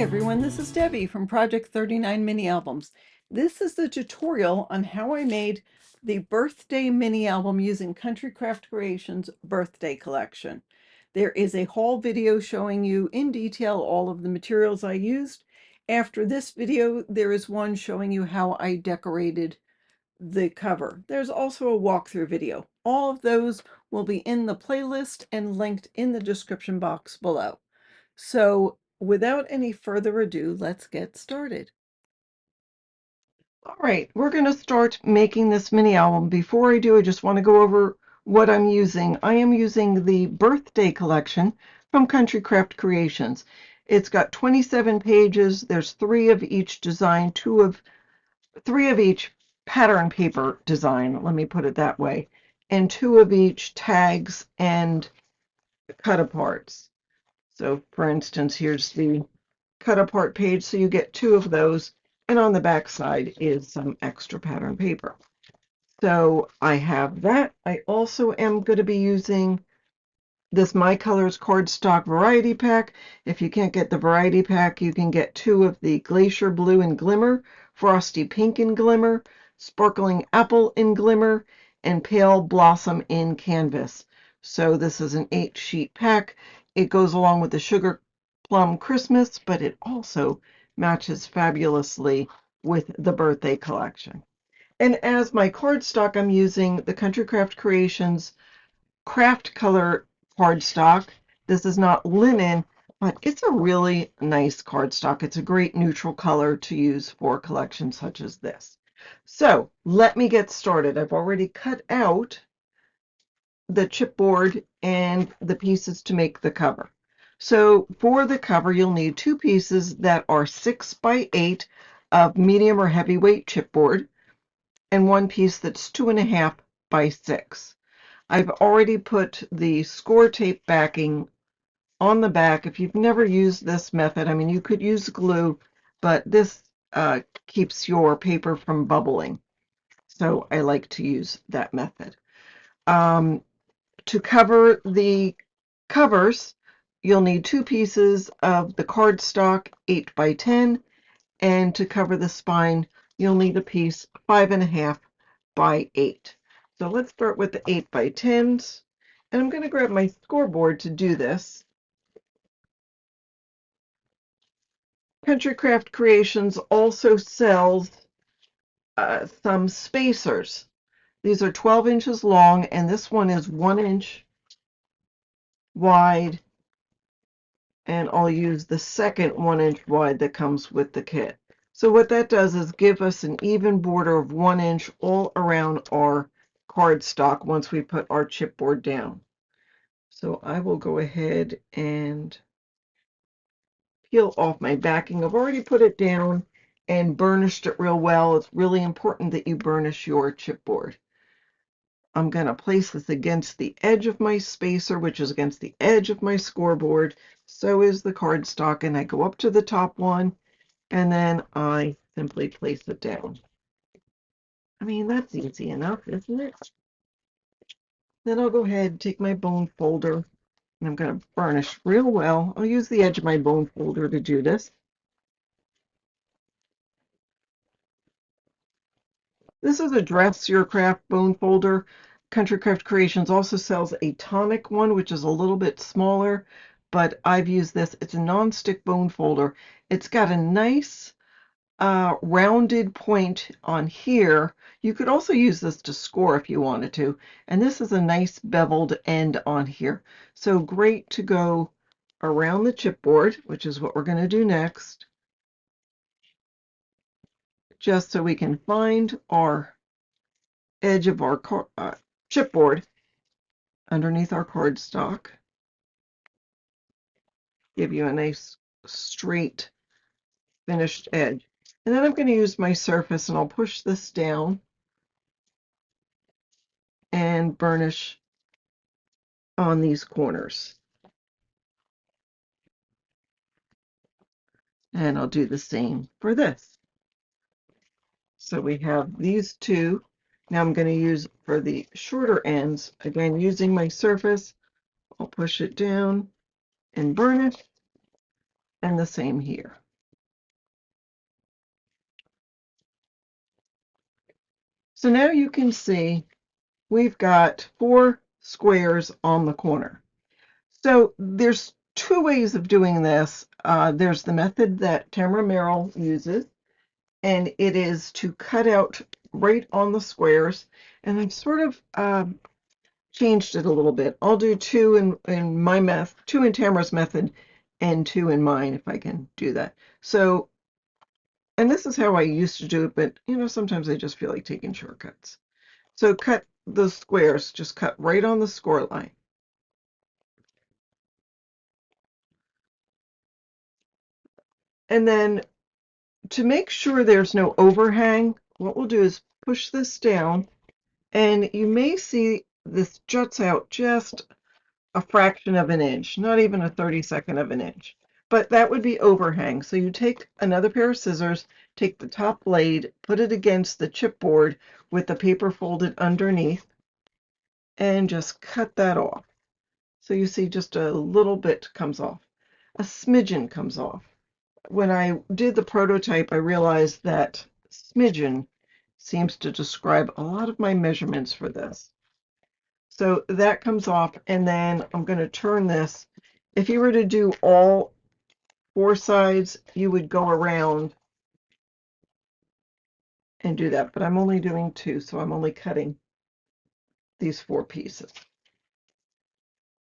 everyone, this is Debbie from Project 39 Mini Albums. This is the tutorial on how I made the birthday mini album using Country Craft Creations birthday collection. There is a haul video showing you in detail all of the materials I used. After this video, there is one showing you how I decorated the cover. There's also a walkthrough video. All of those will be in the playlist and linked in the description box below. So without any further ado, let's get started. All right, we're going to start making this mini album. Before I do, I just want to go over what I'm using. I am using the birthday collection from Country Craft Creations. It's got 27 pages. There's 3 of each design, 3 of each pattern paper design, let me put it that way, and 2 of each tags and cut aparts. So for instance, here's the cut apart page, so you get 2 of those, and on the back side is some extra pattern paper. So I have that. I also am going to be using this My Colors cardstock variety pack. If you can't get the variety pack, you can get 2 of the Glacier Blue and Glimmer, Frosty Pink and Glimmer, Sparkling Apple in Glimmer, and Pale Blossom in Canvas. So this is an 8-sheet pack. It goes along with the Sugar Plum Christmas, but it also matches fabulously with the birthday collection. And as my cardstock, I'm using the Country Craft Creations Craft Color cardstock. This is not linen, but it's a really nice cardstock. It's a great neutral color to use for collections such as this. So let me get started. I've already cut out the chipboard and the pieces to make the cover. So for the cover, you'll need 2 pieces that are 6 by 8 of medium or heavyweight chipboard, and 1 piece that's 2.5 by 6. I've already put the score tape backing on the back. If you've never used this method, I mean, you could use glue, but this keeps your paper from bubbling. So I like to use that method. To cover the covers, you'll need 2 pieces of the cardstock 8 by 10, and to cover the spine, you'll need a piece 5.5 by 8. So let's start with the 8 by 10s, and I'm going to grab my scoreboard to do this. Country Craft Creations also sells some spacers. These are 12 inches long, and this one is 1 inch wide, and I'll use the second 1 inch wide that comes with the kit. So what that does is give us an even border of 1 inch all around our cardstock once we put our chipboard down. So I will go ahead and peel off my backing. I've already put it down and burnished it real well. It's really important that you burnish your chipboard. I'm going to place this against the edge of my spacer, which is against the edge of my scoreboard. So is the cardstock, and I go up to the top one, and then I simply place it down. I mean, that's easy enough, isn't it? Then I'll go ahead and take my bone folder, and I'm going to burnish real well. I'll use the edge of my bone folder to do this. This is a Dress Your Craft bone folder. Country Craft Creations also sells a tonic one, which is a little bit smaller, but I've used this. It's a non-stick bone folder. It's got a nice rounded point on here. You could also use this to score if you wanted to. And this is a nice beveled end on here. So great to go around the chipboard, which is what we're going to do next, just so we can find our edge of our chipboard underneath our cardstock. Give you a nice straight finished edge. And then I'm going to use my surface, and I'll push this down and burnish on these corners. And I'll do the same for this. So we have these 2. Now I'm going to use for the shorter ends, again using my surface, I'll push it down and burnish, and the same here. So now you can see we've got 4 squares on the corner. So there's 2 ways of doing this. There's the method that Tamara Merrill uses, and it is to cut out right on the squares. And I've sort of changed it a little bit. I'll do 2 in my method, 2 in Tamara's method, and 2 in mine if I can do that. So, and this is how I used to do it, but you know, sometimes I just feel like taking shortcuts. So cut the squares, just cut right on the score line. And then to make sure there's no overhang, what we'll do is push this down, and you may see this juts out just a fraction of an inch, not even a 32nd of an inch. But that would be overhang. So you take another pair of scissors, take the top blade, put it against the chipboard with the paper folded underneath, and just cut that off. So you see just a little bit comes off. A smidgen comes off. When I did the prototype, I realized that smidgen seems to describe a lot of my measurements for this. So that comes off, and then I'm going to turn this. If you were to do all 4 sides, you would go around and do that, but I'm only doing 2, so I'm only cutting these 4 pieces.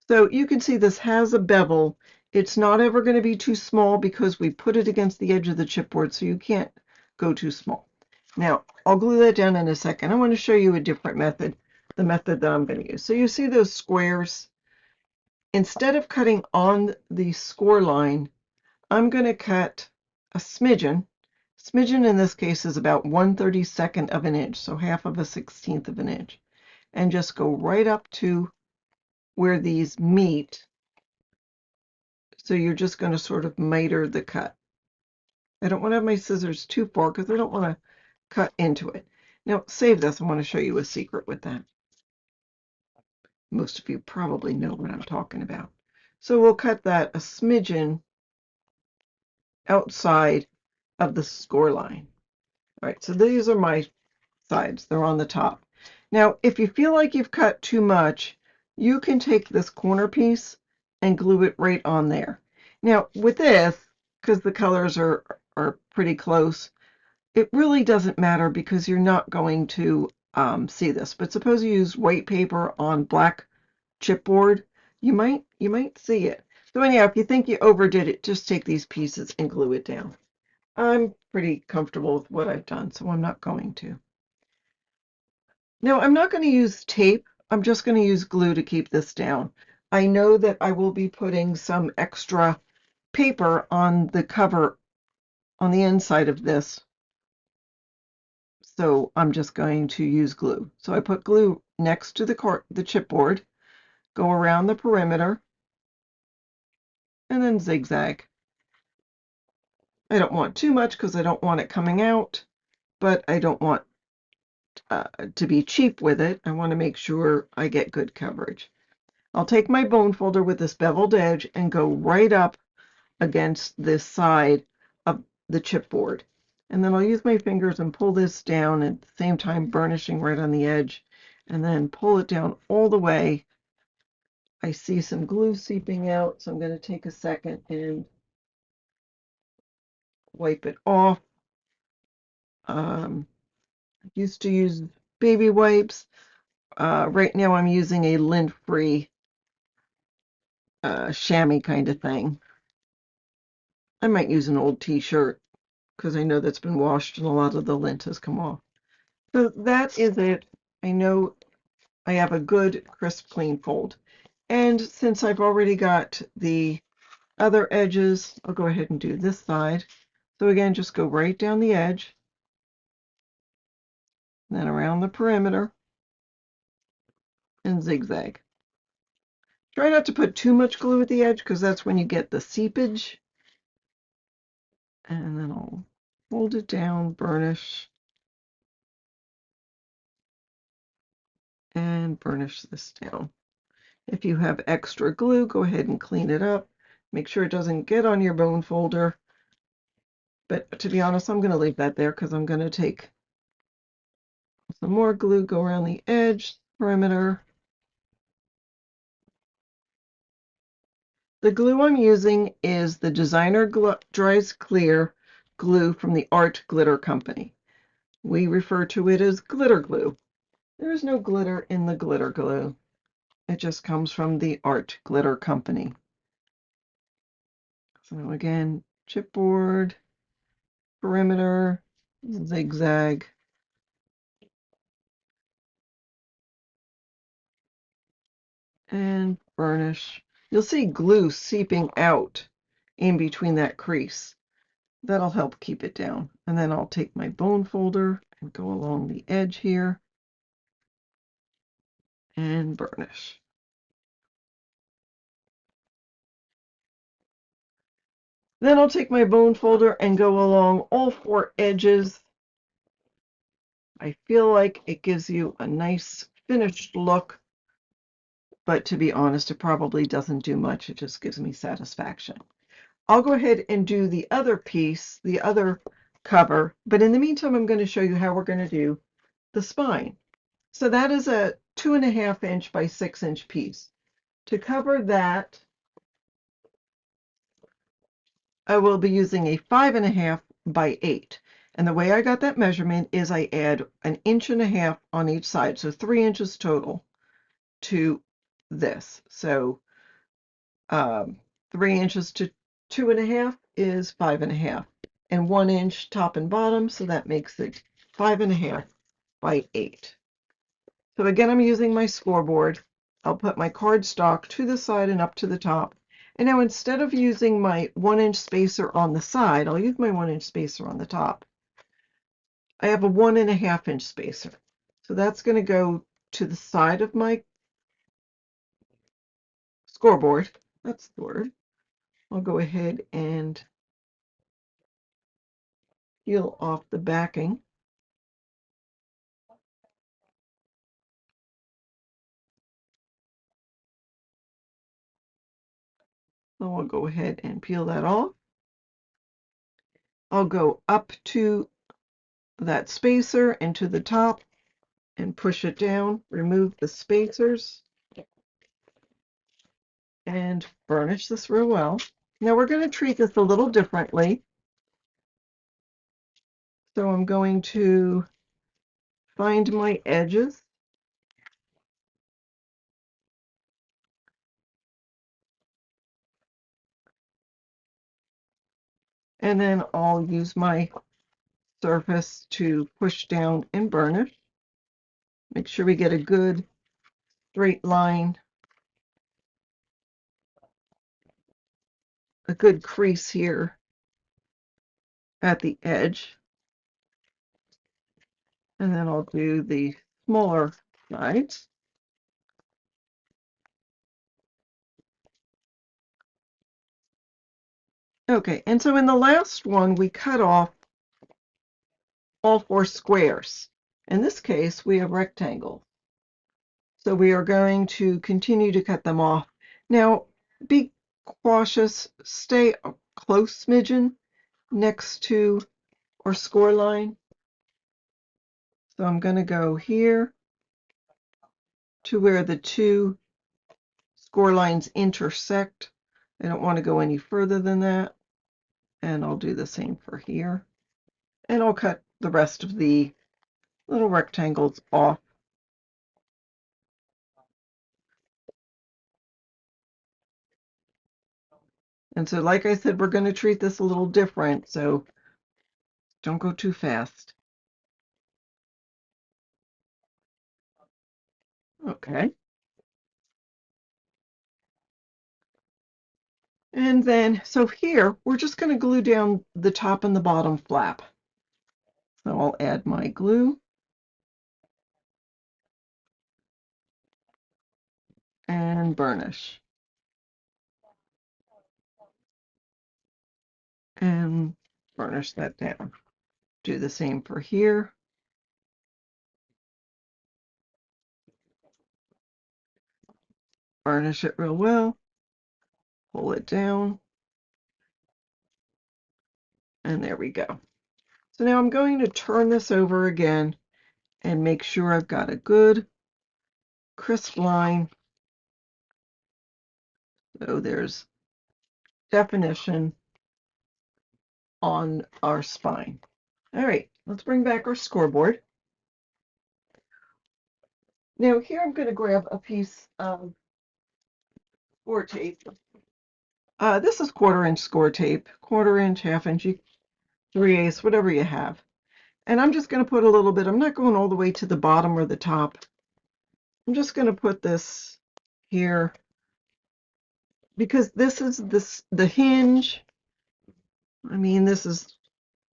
So you can see this has a bevel. It's not ever going to be too small because we put it against the edge of the chipboard, so you can't go too small. Now, I'll glue that down in a second. I want to show you a different method, the method that I'm going to use. So you see those squares? Instead of cutting on the score line, I'm going to cut a smidgen. Smidgen in this case is about 1/32 of an inch, so half of a 16th of an inch, and just go right up to where these meet. So you're just going to sort of miter the cut. I don't want to have my scissors too far because I don't want to cut into it. Now save this. I want to show you a secret with that. Most of you probably know what I'm talking about. So we'll cut that a smidgen outside of the score line. All right, so these are my sides. They're on the top. Now, if you feel like you've cut too much, you can take this corner piece and glue it right on there. Now, with this, because the colors are pretty close, it really doesn't matter because you're not going to see this. But suppose you use white paper on black chipboard, you might see it. So anyhow, if you think you overdid it, just take these pieces and glue it down. I'm pretty comfortable with what I've done, so I'm not going to. Now, I'm not going to use tape. I'm just going to use glue to keep this down. I know that I will be putting some extra paper on the cover on the inside of this, so I'm just going to use glue. So I put glue next to the chipboard, go around the perimeter, and then zigzag. I don't want too much because I don't want it coming out, but I don't want to be cheap with it. I want to make sure I get good coverage. I'll take my bone folder with this beveled edge and go right up against this side of the chipboard. And then I'll use my fingers and pull this down at the same time burnishing right on the edge, and then pull it down all the way. I see some glue seeping out, so I'm going to take a second and wipe it off. Used to use baby wipes. Right now I'm using a lint-free chamois kind of thing. I might use an old t-shirt because I know that's been washed and a lot of the lint has come off. So that is it. I know I have a good, crisp, clean fold. And since I've already got the other edges, I'll go ahead and do this side. So again, just go right down the edge, then around the perimeter, and zigzag. Try not to put too much glue at the edge because that's when you get the seepage. And then I'll fold it down, burnish, and burnish this down. If you have extra glue, go ahead and clean it up. Make sure it doesn't get on your bone folder. But to be honest, I'm going to leave that there because I'm going to take Some more glue, go around the edge, perimeter. The glue I'm using is the Designer Dries Clear glue from the Art Glitter Company. We refer to it as glitter glue. There is no glitter in the glitter glue. It just comes from the Art Glitter Company. So again, chipboard, perimeter, zigzag. And burnish. You'll see glue seeping out in between that crease. That'll help keep it down. And then I'll take my bone folder and go along the edge here and burnish. Then I'll take my bone folder and go along all four edges. I feel like it gives you a nice finished look, but to be honest, it probably doesn't do much. It just gives me satisfaction. I'll go ahead and do the other piece, the other cover, but in the meantime, I'm going to show you how we're going to do the spine. So that is a 2.5 inch by 6 inch piece. To cover that, I will be using a 5.5 by 8. And the way I got that measurement is I add 1.5 inches on each side, so 3 inches total to this. So 3 inches to 2.5 is 5.5, and 1 inch top and bottom, so that makes it 5.5 by 8. So again, I'm using my scoreboard. I'll put my cardstock to the side and up to the top. And now instead of using my 1 inch spacer on the side, I'll use my 1 inch spacer on the top. I have a 1.5 inch spacer. So that's going to go to the side of my scoreboard. That's the word. I'll go ahead and peel off the backing. So I'll go ahead and peel that off. I'll go up to that spacer and to the top and push it down, remove the spacers, and burnish this real well. Now we're going to treat this a little differently. So I'm going to find my edges. And then I'll use my surface to push down and burnish. Make sure we get a good straight line, a good crease here at the edge. And then I'll do the smaller sides. Okay, and so in the last one, we cut off all 4 squares. In this case, we have rectangles. So we are going to continue to cut them off. Now, be cautious, stay a close smidgen next to our score line. So I'm going to go here to where the 2 score lines intersect. I don't want to go any further than that. And I'll do the same for here. And I'll cut the rest of the little rectangles off. And so, like I said, we're going to treat this a little different, so don't go too fast. Okay. And then, so here, we're just going to glue down the top and the bottom flap. So I'll add my glue. And burnish. And burnish that down. Do the same for here. Burnish it real well. Pull it down. And there we go. So now I'm going to turn this over again and make sure I've got a good crisp line. So there's definition on our spine. All right, let's bring back our scoreboard. Now here I'm going to grab a piece of score tape. This is 1/4 inch score tape, 1/4 inch, 1/2 inch, 3/8, whatever you have. And I'm just going to put a little bit, I'm not going all the way to the bottom or the top. I'm just going to put this here because this is the hinge. I mean, this is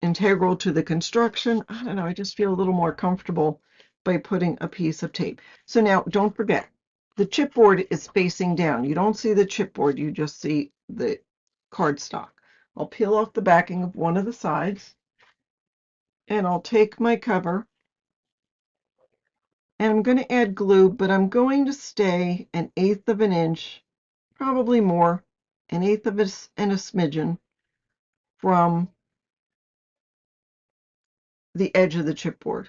integral to the construction. I don't know, I just feel a little more comfortable by putting a piece of tape. So now don't forget, the chipboard is facing down. You don't see the chipboard, you just see the cardstock. I'll peel off the backing of one of the sides and I'll take my cover and I'm going to add glue, but I'm going to stay 1/8 of an inch, probably more, 1/8 of and a smidgen from the edge of the chipboard.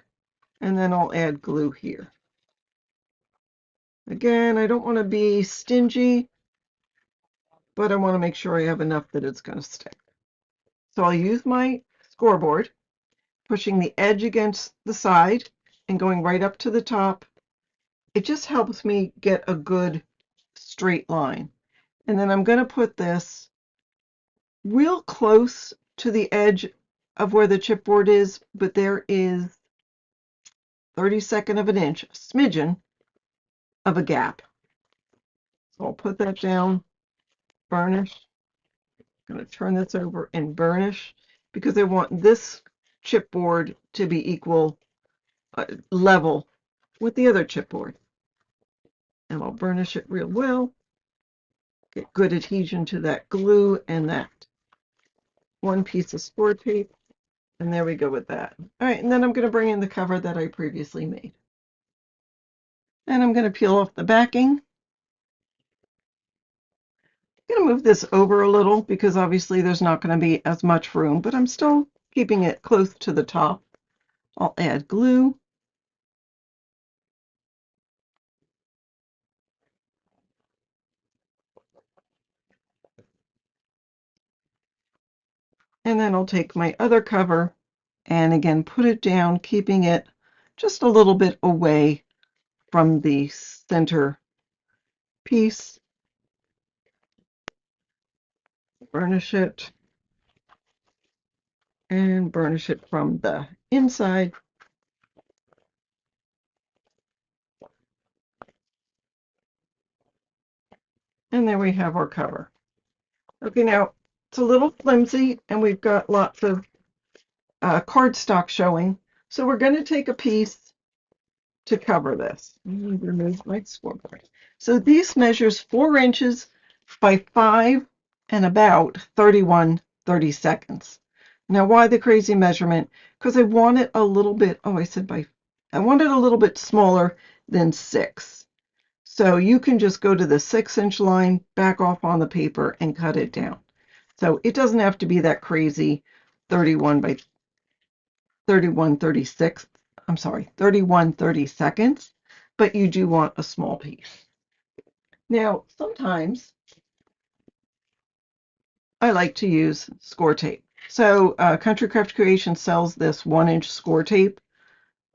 And then I'll add glue here. Again, I don't want to be stingy, but I want to make sure I have enough that it's going to stick. So I'll use my scoreboard, pushing the edge against the side and going right up to the top. It just helps me get a good straight line. And then I'm going to put this real close to the edge of where the chipboard is, but there is 32nd of an inch, a smidgen of a gap. So I'll put that down, burnish. I'm going to turn this over and burnish because I want this chipboard to be equal, level with the other chipboard. And I'll burnish it real well, get good adhesion to that glue and that one piece of score tape. And there we go with that. All right, and then I'm going to bring in the cover that I previously made. And I'm going to peel off the backing. I'm going to move this over a little because obviously there's not going to be as much room, but I'm still keeping it close to the top. I'll add glue. And then I'll take my other cover and again put it down, keeping it just a little bit away from the center piece. Burnish it and burnish it from the inside. And there we have our cover. Okay, now it's a little flimsy and we've got lots of cardstock showing. So we're going to take a piece to cover this. Let me remove my scoreboard. So these measures 4 inches by 5 and about 30 seconds. Now why the crazy measurement? Because I want it a little bit, oh, I want it a little bit smaller than 6. So you can just go to the 6-inch line, back off on the paper and cut it down. So it doesn't have to be that crazy 31 by 31 36. I'm sorry, 31 30 seconds, but you do want a small piece. Now, sometimes I like to use score tape. So Country Craft Creation sells this 1-inch score tape.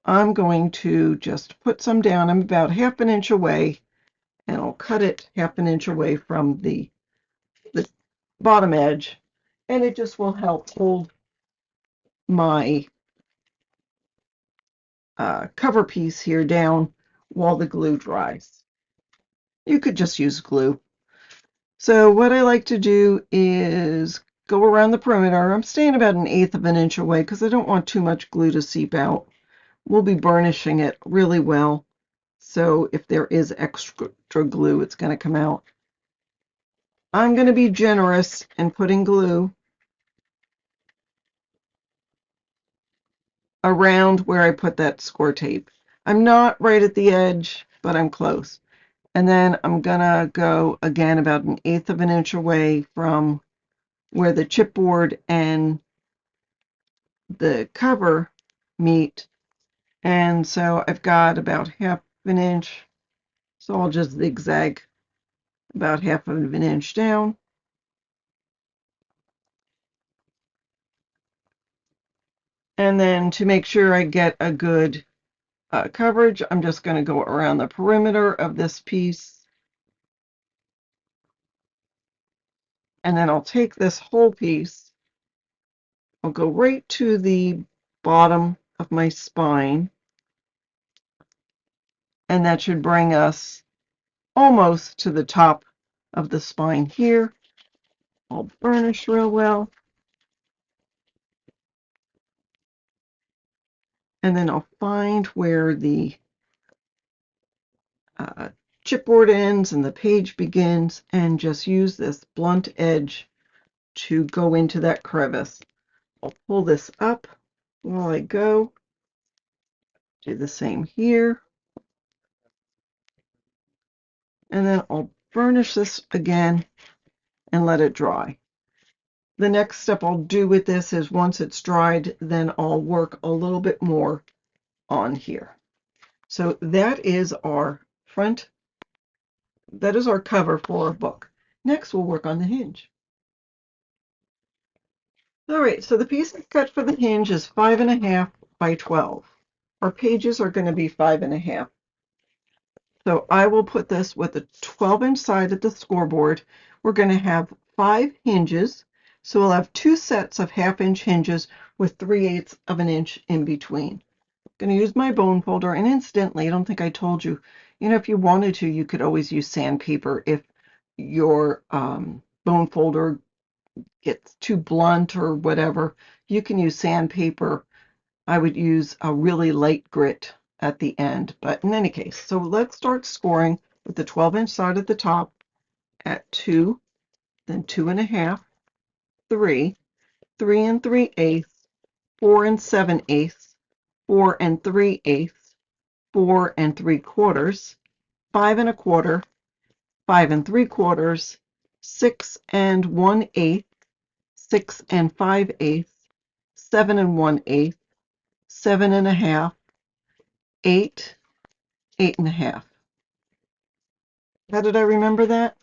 I'm going to just put some down. I'm about 1/2 inch away, and I'll cut it 1/2 inch away from the bottom edge, and it just will help hold my cover piece here down while the glue dries. You could just use glue. So what I like to do is go around the perimeter. I'm staying about 1/8 of an inch away because I don't want too much glue to seep out. We'll be burnishing it really well. So if there is extra glue, it's going to come out. I'm going to be generous and putting glue around where I put that score tape. I'm not right at the edge, but I'm close. And then I'm gonna go again about 1/8 of an inch away from where the chipboard and the cover meet And so I've got about half an inch, so I'll just zigzag about half of an inch down. And then to make sure I get a good coverage, I'm just going to go around the perimeter of this piece. And then I'll take this whole piece, I'll go right to the bottom of my spine, and that should bring us almost to the top of the spine here. I'll burnish real well. And then I'll find where the chipboard ends and the page begins, and just use this blunt edge to go into that crevice. I'll pull this up while I go. Do the same here. And then I'll burnish this again and let it dry. The next step I'll do with this is once it's dried, then I'll work a little bit more on here. So that is our cover for our book. Next, we'll work on the hinge. All right, so the piece cut for the hinge is 5.5 by 12. Our pages are going to be 5.5. So I will put this with a 12-inch side at the scoreboard. We're going to have 5 hinges. So we'll have 2 sets of half-inch hinges with 3/8 of an inch in between. I'm going to use my bone folder, and incidentally, I don't think I told you, if you wanted to, you could always use sandpaper if your bone folder gets too blunt or whatever. You can use sandpaper. I would use a really light grit at the end, but in any case, so let's start scoring with the 12-inch side at the top at 2, then 2.5, 3, 3 3/8, 4 7/8, 4 3/8, 4 3/4, 5 1/4, 5 3/4, 6 1/8, 6 5/8, 7 1/8, 7.5, 8, 8.5. How did I remember that?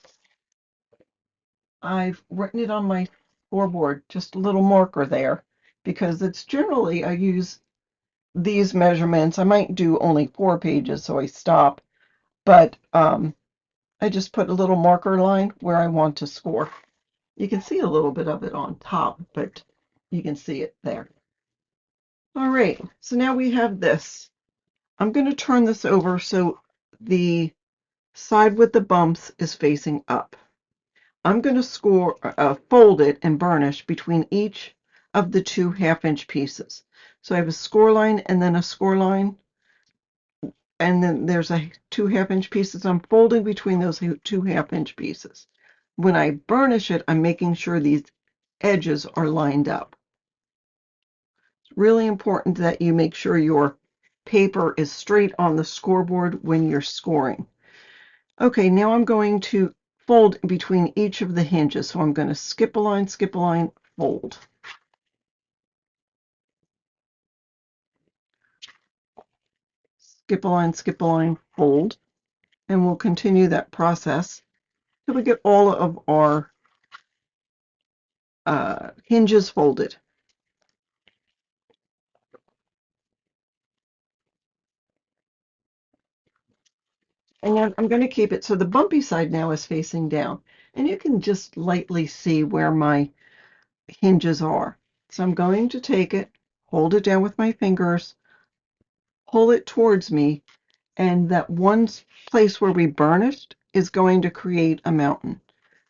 I've written it on my scoreboard, just a little marker there, because it's generally, I use these measurements. I might do only 4 pages, so I stop, but I just put a little marker line where I want to score. You can see a little bit of it on top, but you can see it there. All right, so now we have this. I'm going to turn this over so the side with the bumps is facing up. I'm going to fold it and burnish between each of the 2 half-inch pieces. So I have a score line and then a score line, and then there's 2 half-inch pieces. I'm folding between those 2 half-inch pieces. When I burnish it, I'm making sure these edges are lined up. It's really important that you make sure your paper is straight on the scoreboard when you're scoring. Okay, now I'm going to fold between each of the hinges. So I'm going to skip a line, fold. Skip a line, fold. And we'll continue that process till we get all of our hinges folded. And I'm going to keep it so the bumpy side now is facing down. And you can just lightly see where my hinges are. So I'm going to take it, hold it down with my fingers, pull it towards me, and that one place where we burnished is going to create a mountain.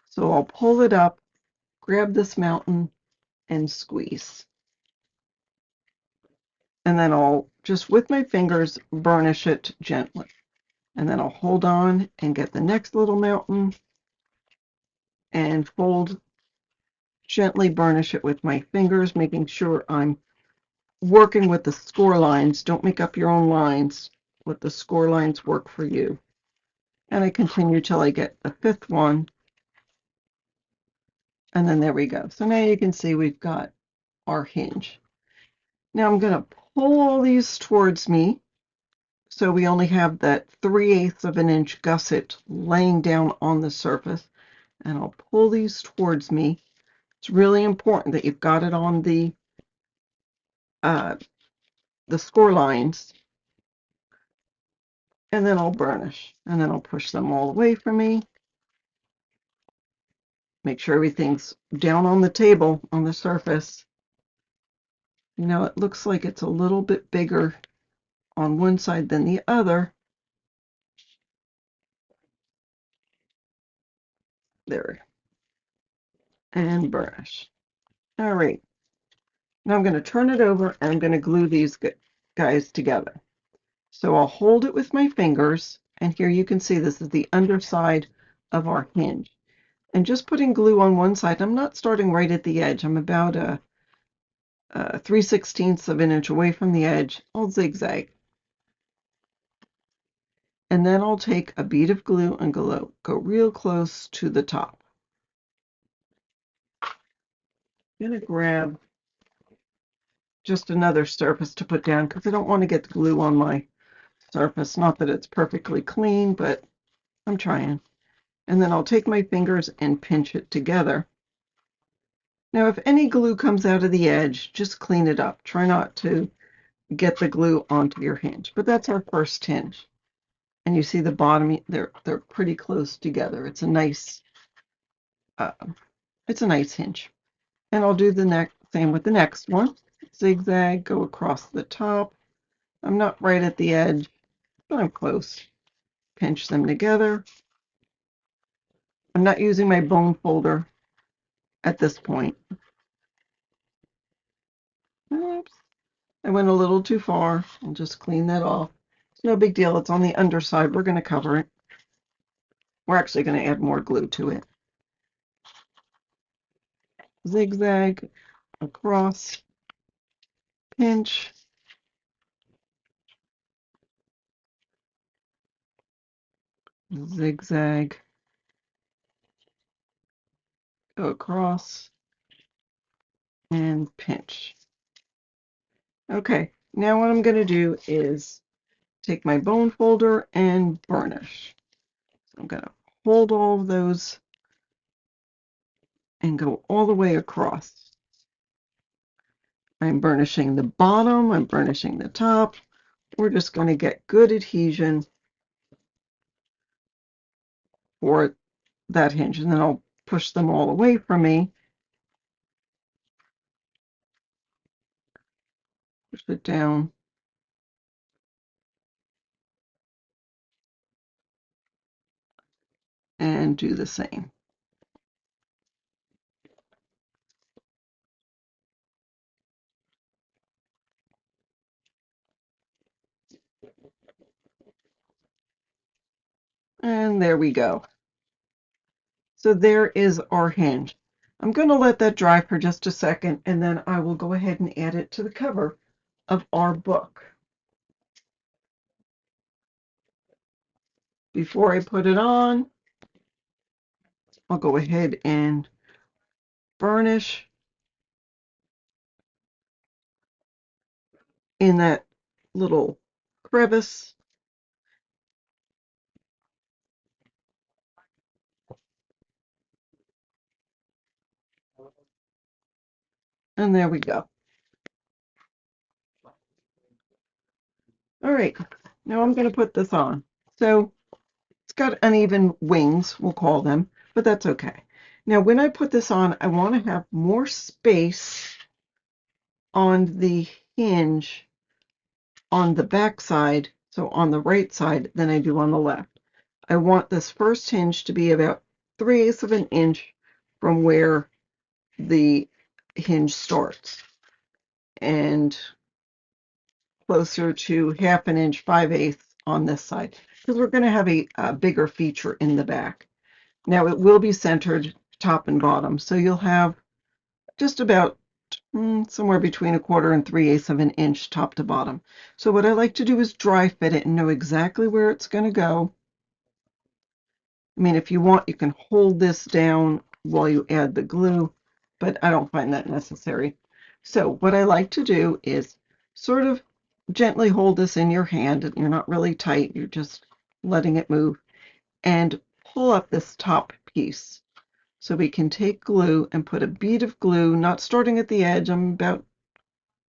So I'll pull it up, grab this mountain, and squeeze. And then I'll just with my fingers burnish it gently. And then I'll hold on and get the next little mountain and fold, gently burnish it with my fingers, making sure I'm working with the score lines. Don't make up your own lines. Let the score lines work for you. And I continue till I get the 5th one. And then there we go. So now you can see we've got our hinge. Now I'm going to pull all these towards me so we only have that 3/8 of an inch gusset laying down on the surface. And I'll pull these towards me. It's really important that you've got it on the score lines. And then I'll burnish. And then I'll push them all away from me. Make sure everything's down on the table, on the surface. You know, it looks like it's a little bit bigger on one side than the other. There. And burnish. All right. Now I'm going to turn it over and I'm going to glue these guys together. So I'll hold it with my fingers, and here you can see this is the underside of our hinge. And just putting glue on one side, I'm not starting right at the edge. I'm about a 3/16 of an inch away from the edge. I'll zigzag. And then I'll take a bead of glue and go real close to the top. I'm going to grab just another surface to put down because I don't want to get the glue on my surface. Not that it's perfectly clean, but I'm trying. And then I'll take my fingers and pinch it together. Now, if any glue comes out of the edge, just clean it up. Try not to get the glue onto your hinge. But that's our first hinge. And you see the bottom, they're pretty close together. It's a nice hinge. And I'll do the same with the next one. Zigzag, go across the top. I'm not right at the edge, but I'm close. Pinch them together. I'm not using my bone folder at this point. Oops. I went a little too far. I'll just clean that off. It's no big deal. It's on the underside. We're going to cover it. We're actually going to add more glue to it. Zigzag across, pinch, zigzag, go across, and pinch. Okay, now what I'm going to do is take my bone folder and burnish. So I'm going to hold all of those and go all the way across. I'm burnishing the bottom, I'm burnishing the top. We're just going to get good adhesion for that hinge, and then I'll push them all away from me. Push it down. And do the same. And there we go. So there is our hinge. I'm going to let that dry for just a second, and then I will go ahead and add it to the cover of our book. Before I put it on, I'll go ahead and burnish in that little crevice. And there we go. All right, now I'm going to put this on. So it's got uneven wings, we'll call them, but that's okay. Now, when I put this on, I want to have more space on the hinge on the back side, so on the right side, than I do on the left. I want this first hinge to be about 3/8 of an inch from where the hinge starts, and closer to 1/2 an inch, 5/8 on this side, because we're going to have a bigger feature in the back. Now it will be centered top and bottom, so you'll have just about somewhere between 1/4 and 3/8 of an inch top to bottom. So what I like to do is dry fit it and know exactly where it's going to go. I mean, if you want, you can hold this down while you add the glue, but I don't find that necessary. So what I like to do is sort of gently hold this in your hand. You're not really tight. You're just letting it move. And pull up this top piece. So we can take glue and put a bead of glue, not starting at the edge. I'm about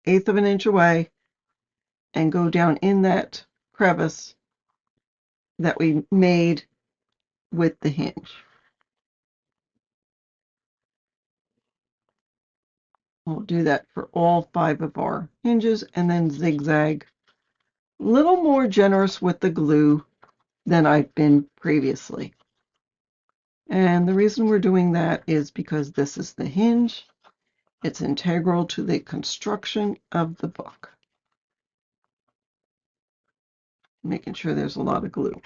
1/8 of an inch away, and go down in that crevice that we made with the hinge. We'll do that for all 5 of our hinges, and then zigzag. A little more generous with the glue than I've been previously. And the reason we're doing that is because this is the hinge. It's integral to the construction of the book. Making sure there's a lot of glue.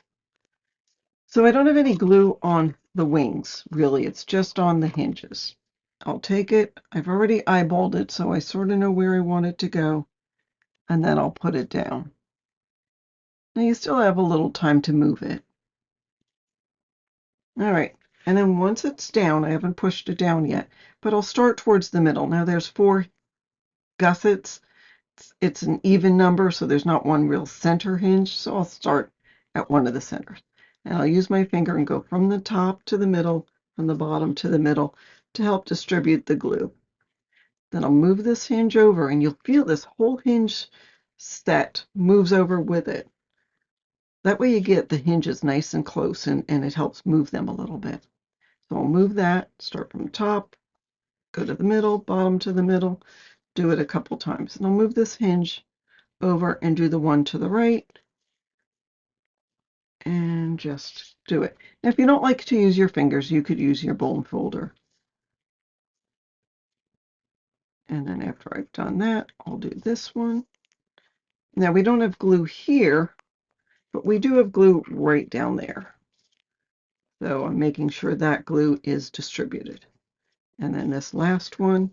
So I don't have any glue on the wings, really. It's just on the hinges. I'll take it. I've already eyeballed it, so I sort of know where I want it to go. And then I'll put it down. Now you still have a little time to move it. All right. And then once it's down, I haven't pushed it down yet, but I'll start towards the middle. Now there's 4 gussets. It's an even number, so there's not one real center hinge. So I'll start at one of the centers. And I'll use my finger and go from the top to the middle, from the bottom to the middle to help distribute the glue. Then I'll move this hinge over, and you'll feel this whole hinge set moves over with it. That way you get the hinges nice and close, and it helps move them a little bit. So I'll move that, start from the top, go to the middle, bottom to the middle, do it a couple times. And I'll move this hinge over and do the one to the right, and just do it. Now, if you don't like to use your fingers, you could use your bone folder. And then after I've done that, I'll do this one. Now we don't have glue here, but we do have glue right down there. So I'm making sure that glue is distributed. And then this last one.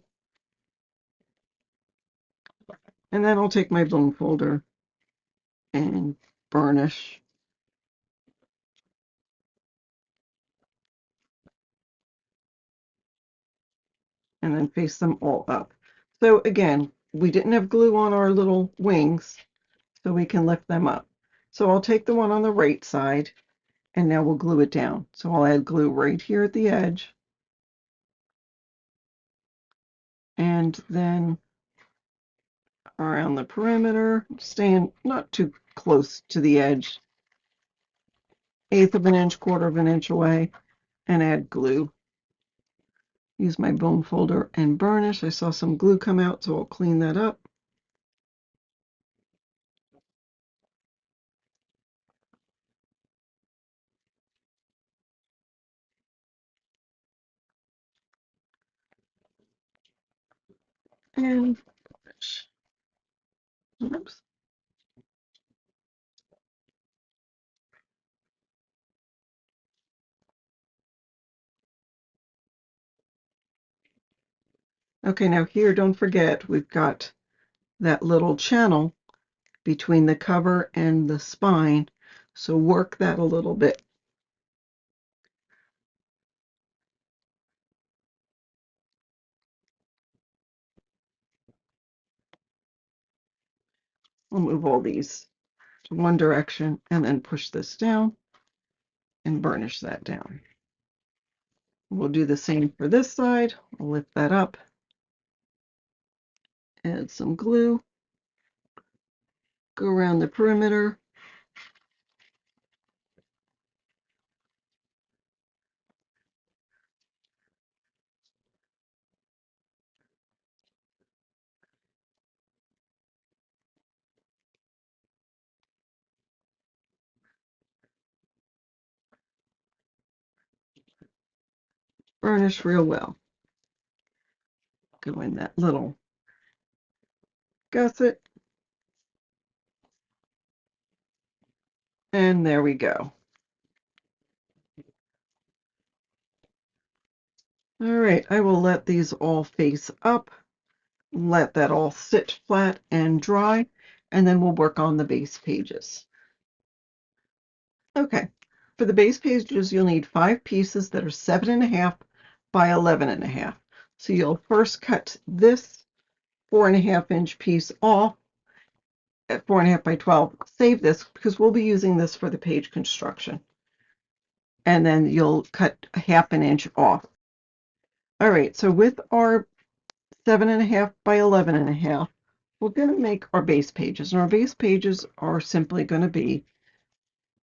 And then I'll take my bone folder and burnish. And then face them all up. So again, we didn't have glue on our little wings, so we can lift them up. So I'll take the one on the right side, and now we'll glue it down. So I'll add glue right here at the edge, and then around the perimeter, staying not too close to the edge, 1/8 of an inch, 1/4 of an inch away, and add glue. Use my bone folder and burnish. I saw some glue come out, so I'll clean that up. And burnish. Oops. Okay, now here, don't forget, we've got that little channel between the cover and the spine, so work that a little bit. I'll move all these to one direction and then push this down and burnish that down. We'll do the same for this side. I'll lift that up, add some glue, go around the perimeter, burnish real well. Go in that little gusset, and there we go. All right, I will let these all face up, let that all sit flat and dry, and then we'll work on the base pages. Okay, for the base pages, you'll need 5 pieces that are 7.5 by 11.5. So you'll first cut this 4.5 inch piece off at 4.5 by 12. Save this because we'll be using this for the page construction. And then you'll cut 1/2 inch off. All right, so with our 7.5 by 11.5, we're going to make our base pages. And our base pages are simply going to be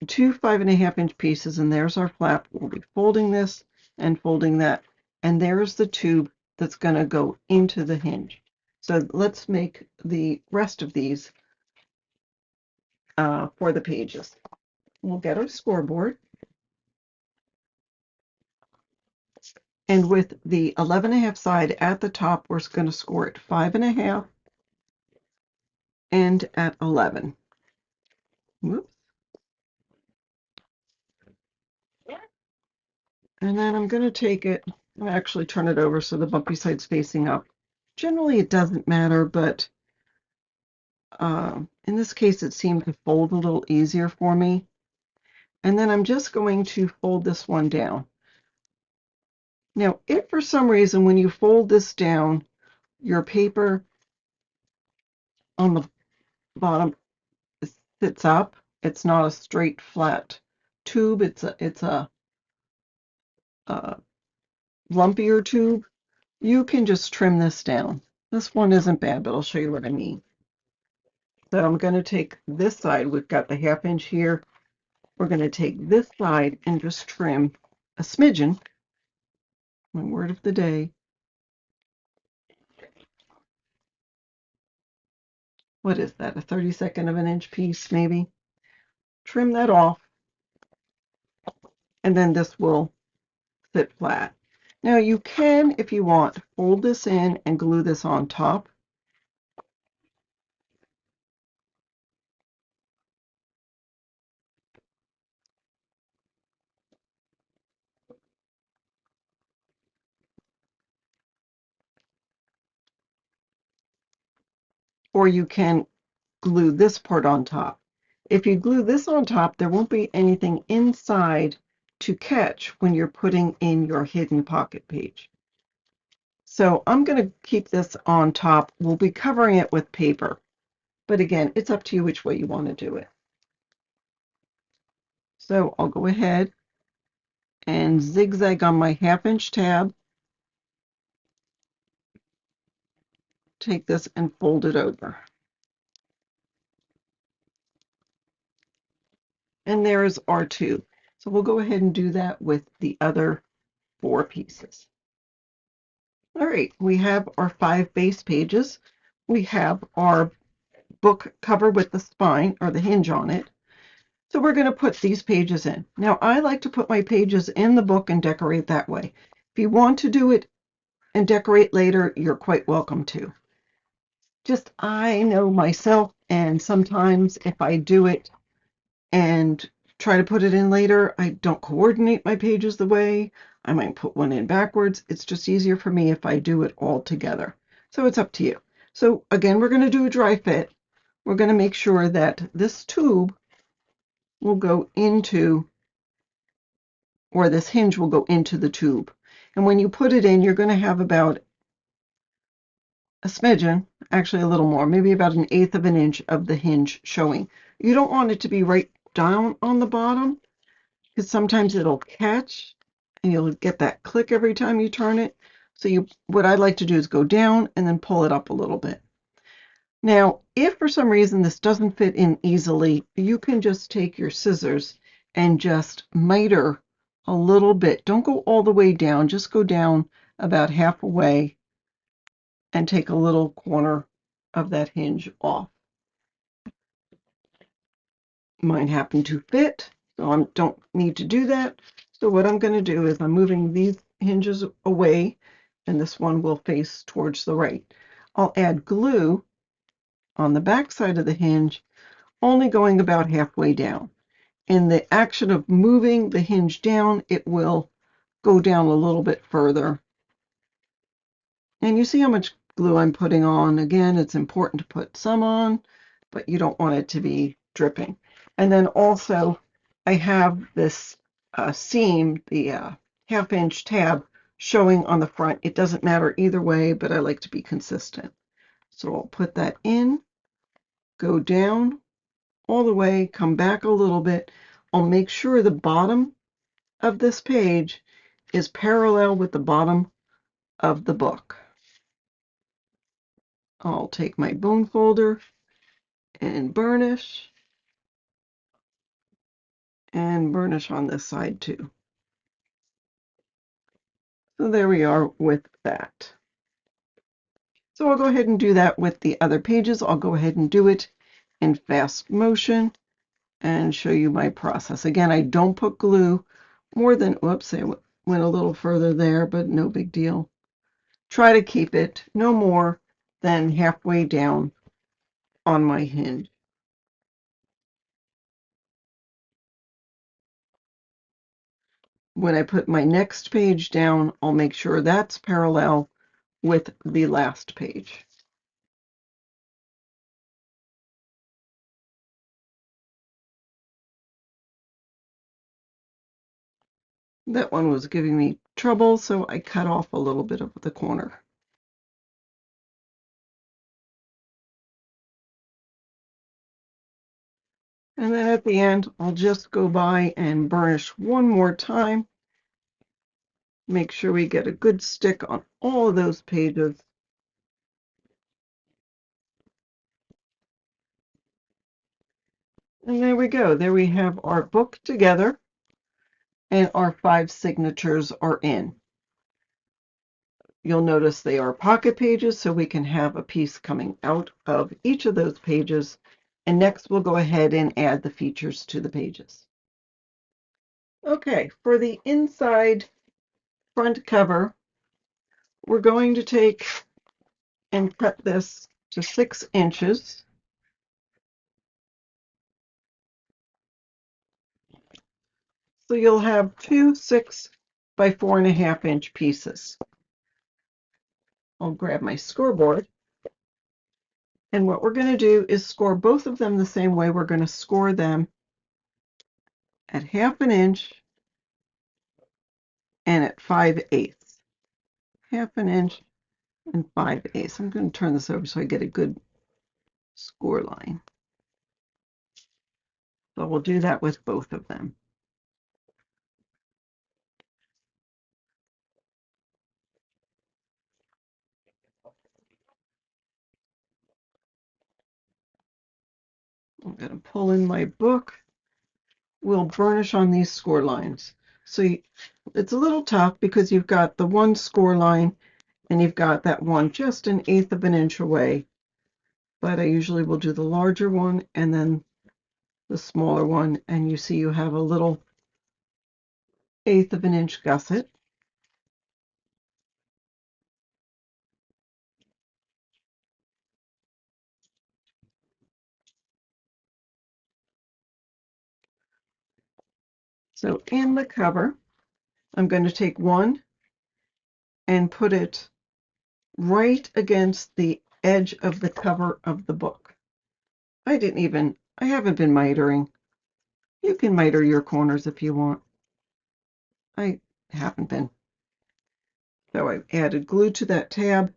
2 5.5 inch pieces, and there's our flap. We'll be folding this and folding that, and there's the tube that's going to go into the hinge. So let's make the rest of these for the pages. We'll get our scoreboard, and with the 11.5 side at the top, we're going to score at 5.5 and at 11. Whoops. And then I'm going to take it, I'll actually turn it over so the bumpy side's facing up. Generally, it doesn't matter, but in this case, it seemed to fold a little easier for me. And then I'm just going to fold this one down. Now, if for some reason when you fold this down, your paper on the bottom sits up, it's not a straight flat tube, it's a lumpier tube, you can just trim this down. This one isn't bad, but I'll show you what I mean. So I'm going to take this side, we've got the 1/2 inch here, we're going to take this side and just trim a smidgen, my word of the day. What is that, a 32nd of an inch piece maybe? Trim that off, and then this will sit flat. Now you can, if you want, fold this in and glue this on top. Or you can glue this part on top. If you glue this on top, there won't be anything inside to catch when you're putting in your hidden pocket page. So I'm going to keep this on top. We'll be covering it with paper. But again, it's up to you which way you want to do it. So I'll go ahead and zigzag on my 1/2 inch tab. Take this and fold it over. And there's our tube. So we'll go ahead and do that with the other 4 pieces. All right, we have our 5 base pages. We have our book cover with the spine or the hinge on it. So we're going to put these pages in. Now, I like to put my pages in the book and decorate that way. If you want to do it and decorate later, you're quite welcome to. Just I know myself, and sometimes if I do it and try to put it in later, I don't coordinate my pages the way. I might put one in backwards. It's just easier for me if I do it all together. So it's up to you. So again, we're going to do a dry fit. We're going to make sure that this tube will go into, or this hinge will go into the tube. And when you put it in, you're going to have about a smidgen, actually a little more, maybe about 1/8 of an inch of the hinge showing. You don't want it to be right down on the bottom because sometimes it'll catch and you'll get that click every time you turn it. So what I like to do is go down and then pull it up a little bit. Now, if for some reason this doesn't fit in easily, you can just take your scissors and just miter a little bit. Don't go all the way down, just go down about halfway and take a little corner of that hinge off. Mine happen to fit, so I don't need to do that. So what I'm going to do is I'm moving these hinges away, and this one will face towards the right. I'll add glue on the back side of the hinge, only going about halfway down. In the action of moving the hinge down, it will go down a little bit further. And you see how much glue I'm putting on. Again, it's important to put some on, but you don't want it to be dripping. And then also, I have this seam, the 1/2 inch tab showing on the front. It doesn't matter either way, but I like to be consistent. So I'll put that in. go down all the way, come back a little bit. I'll make sure the bottom of this page is parallel with the bottom of the book. I'll take my bone folder and burnish on this side too. So there we are with that. So I'll go ahead and do that with the other pages. I'll go ahead and do it in fast motion and show you my process. Again, I don't put glue more than, whoops, I went a little further there, but no big deal. Try to keep it no more than halfway down on my hinge. When I put my next page down, I'll make sure that's parallel with the last page. That one was giving me trouble, so I cut off a little bit of the corner. And then at the end, I'll just go by and burnish one more time. Make sure we get a good stick on all of those pages. And there we go. There we have our book together, and our 5 signatures are in. You'll notice they are pocket pages, so we can have a piece coming out of each of those pages. And next, we'll go ahead and add the features to the pages. Okay, for the inside front cover, we're going to take and cut this to 6 inches. So you'll have 2 6 by 4.5 inch pieces. I'll grab my scoreboard. And what we're going to do is score both of them the same way. We're going to score them at 1/2 inch and at 5/8. 1/2 inch and 5/8. I'm going to turn this over so I get a good score line. So we'll do that with both of them. I'm going to pull in my book. We'll burnish on these score lines. So it's a little tough because you've got the one score line and you've got that one just 1/8 of an inch away. But I usually will do the larger one and then the smaller one, and you see you have a little 1/8 of an inch gusset. So in the cover, I'm going to take one and put it right against the edge of the cover of the book. I haven't been mitering. You can miter your corners if you want. I haven't been. So I've added glue to that tab.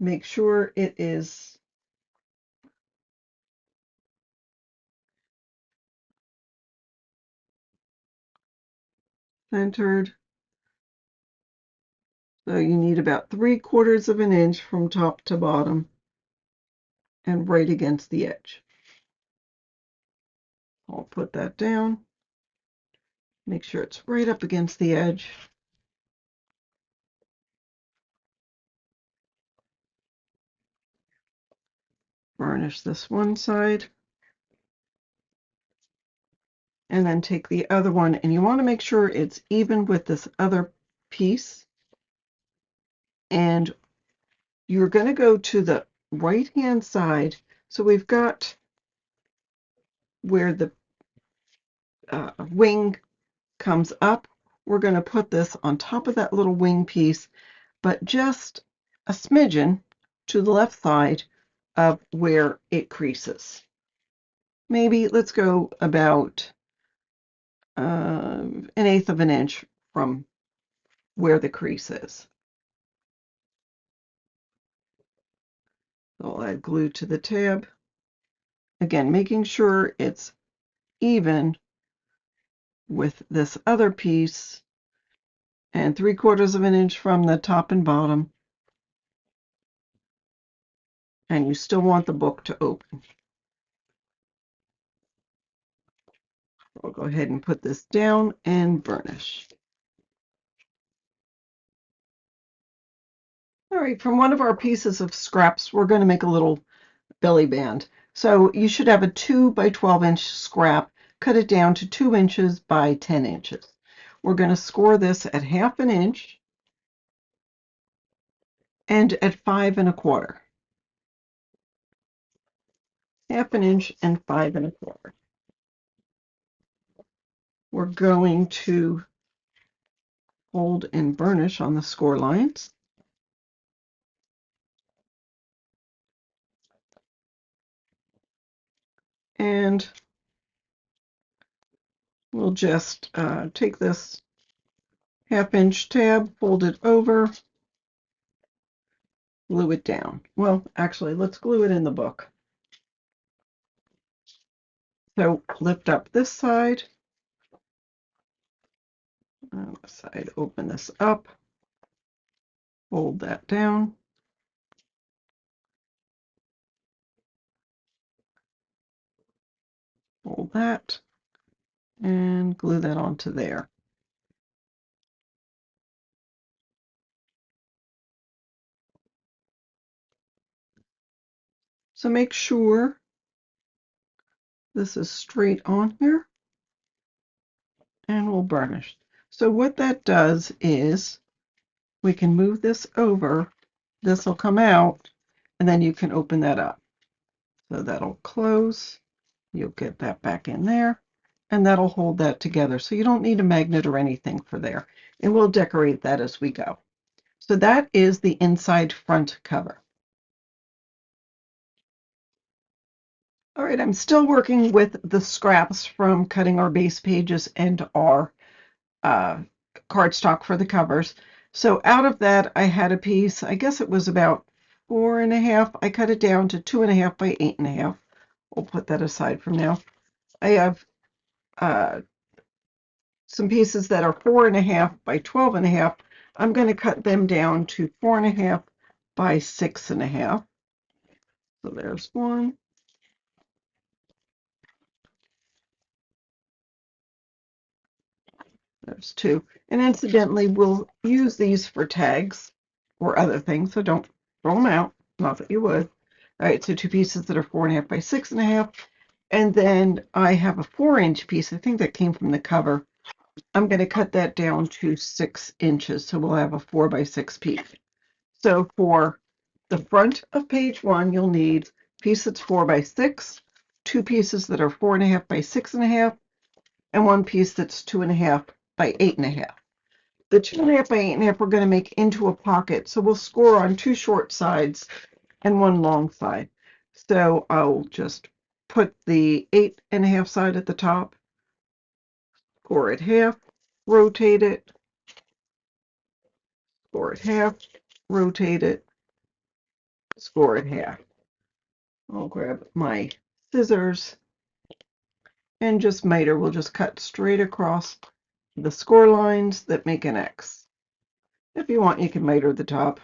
Make sure it is centered. So you need about 3/4 of an inch from top to bottom and right against the edge. I'll put that down. Make sure it's right up against the edge. Burnish this one side. And then take the other one, and you want to make sure it's even with this other piece. And you're going to go to the right hand side. So we've got where the wing comes up. We're going to put this on top of that little wing piece, but just a smidgen to the left side of where it creases. Maybe let's go about 1/8 of an inch from where the crease is. So I'll add glue to the tab. Again, making sure it's even with this other piece, and 3/4 of an inch from the top and bottom. And you still want the book to open. I'll go ahead and put this down and burnish. All right, from one of our pieces of scraps, we're going to make a little belly band. So you should have a 2 by 12-inch scrap. Cut it down to 2 inches by 10 inches. We're going to score this at 1/2 inch and at 5 1/4. 1/2 inch and 5 1/4. We're going to hold and burnish on the score lines. And we'll just take this 1/2 inch tab, fold it over, glue it down. Well, actually, let's glue it in the book. So lift up this side, open this up, fold that down, fold that, and glue that onto there. So make sure this is straight on here, and we'll burnish. So what that does is we can move this over, this will come out, and then you can open that up. So that'll close, you'll get that back in there, and that'll hold that together. So you don't need a magnet or anything for there. And we'll decorate that as we go. So that is the inside front cover. All right, I'm still working with the scraps from cutting our base pages and our cardstock for the covers. So out of that, I had a piece, I guess it was about 4 1/2. I cut it down to 2 1/2 by 8 1/2. We'll put that aside from now. I have some pieces that are 4 1/2 by 12 1/2. I'm going to cut them down to 4 1/2 by 6 1/2. So there's one. There's two. And incidentally, we'll use these for tags or other things, so don't throw them out. Not that you would. All right, so two pieces that are 4 1/2 by 6 1/2. And then I have a 4-inch piece. I think that came from the cover. I'm going to cut that down to 6 inches, so we'll have a 4 by 6 piece. So for the front of page 1, you'll need a piece that's 4 by 6, two pieces that are 4 1/2 by 6 1/2, and one piece that's 2 1/2 by 8 1/2. The 2 1/2 by 8 1/2 we're going to make into a pocket, so we'll score on 2 short sides and 1 long side. So I'll just put the 8 1/2 side at the top, score it half, rotate it, score it half, rotate it, score it half. I'll grab my scissors and just miter. We'll just cut straight across the score lines that make an X. If you want, you can miter the top.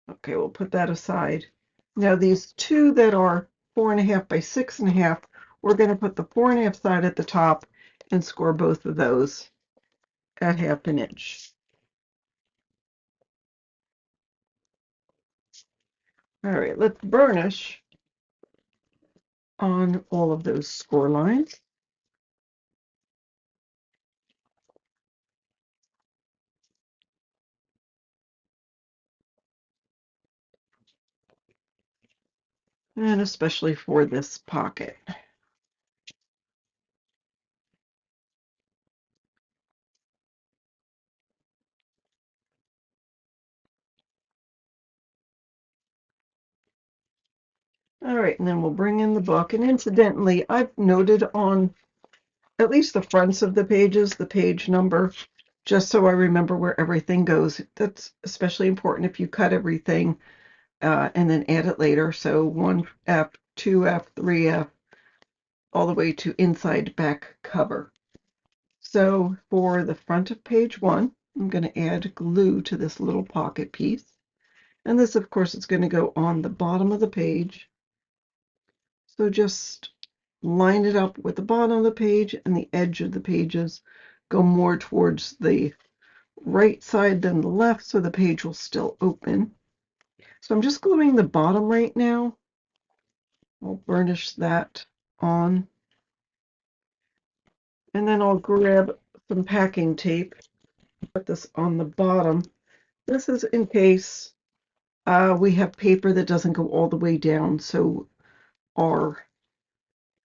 Okay, we'll put that aside. Now these two that are 4 1/2 by 6 1/2, we're going to put the 4 1/2 side at the top and score both of those at 1/2 inch. All right, let's burnish on all of those score lines. And especially for this pocket. All right, and then we'll bring in the book. And incidentally, I've noted on at least the fronts of the pages the page number, just so I remember where everything goes. That's especially important if you cut everything and then add it later. So 1F, 2F, 3F, all the way to inside back cover. So for the front of page 1, I'm going to add glue to this little pocket piece. And this, of course, is going to go on the bottom of the page. So just line it up with the bottom of the page, and the edge of the pages go more towards the right side than the left, so the page will still open. So I'm just gluing the bottom right now. I'll burnish that on. And then I'll grab some packing tape, put this on the bottom. This is in case we have paper that doesn't go all the way down, so our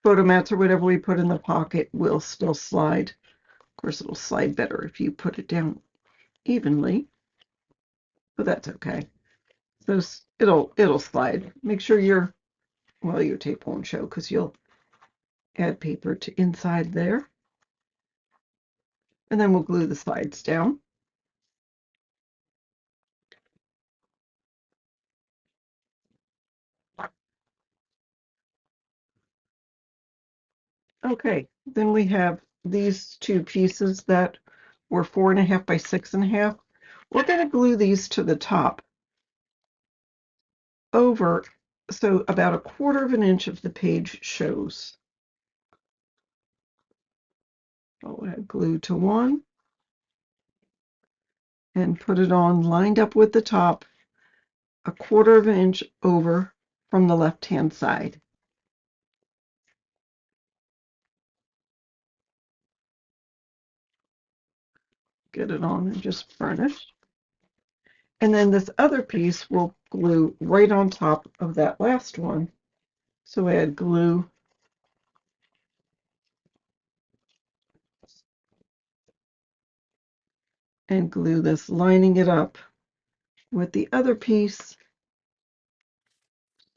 photo mats or whatever we put in the pocket will still slide. Of course, it'll slide better if you put it down evenly, but that's okay. So it'll slide. Make sure your tape won't show because you'll add paper to inside there. And then we'll glue the sides down. Okay, then we have these two pieces that were 4.5 by 6.5. We're going to glue these to the top over, so about 1/4 of an inch of the page shows. I'll add glue to one and put it on lined up with the top 1/4 of an inch over from the left-hand side. Get it on and just burnish. And then this other piece will glue right on top of that last one. So add glue and glue this, lining it up with the other piece.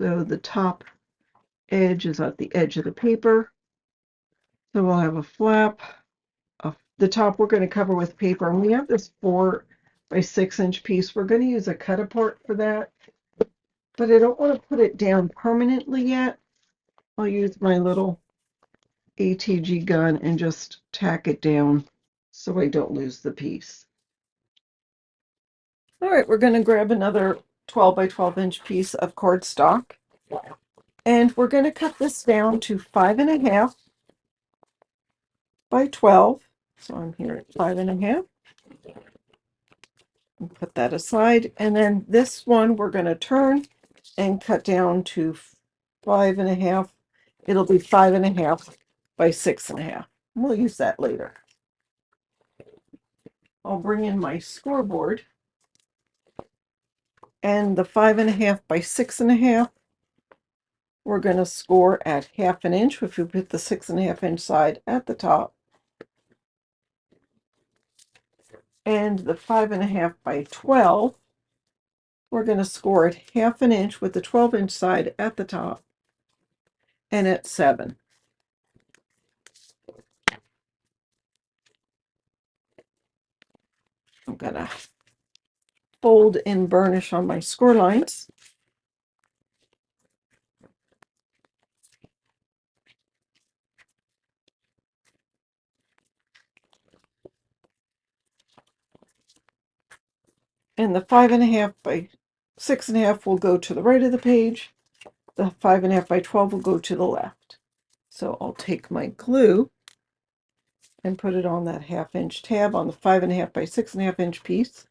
So the top edge is at the edge of the paper. So we'll have a flap. The top we're going to cover with paper. And we have this 4 by 6-inch piece. We're going to use a cut apart for that. But I don't want to put it down permanently yet. I'll use my little ATG gun and just tack it down so I don't lose the piece. All right, we're going to grab another 12 by 12-inch piece of cardstock, and we're going to cut this down to 5.5 by 12. So I'm here at 5.5. And put that aside, and then this one we're going to turn and cut down to 5.5. It'll be 5.5 by 6.5. We'll use that later. I'll bring in my scoreboard, and the 5.5 by 6.5 we're going to score at 1/2 inch if we put the 6.5-inch side at the top, and the 5.5 by 12 we're going to score at 1/2 inch with the 12-inch side at the top and at 7. I'm going to fold in burnish on my score lines. And the 5.5 by 6.5 will go to the right of the page. The 5.5 by 12 will go to the left. So I'll take my glue and put it on that 1/2 inch tab on the 5.5 by 6.5 inch piece,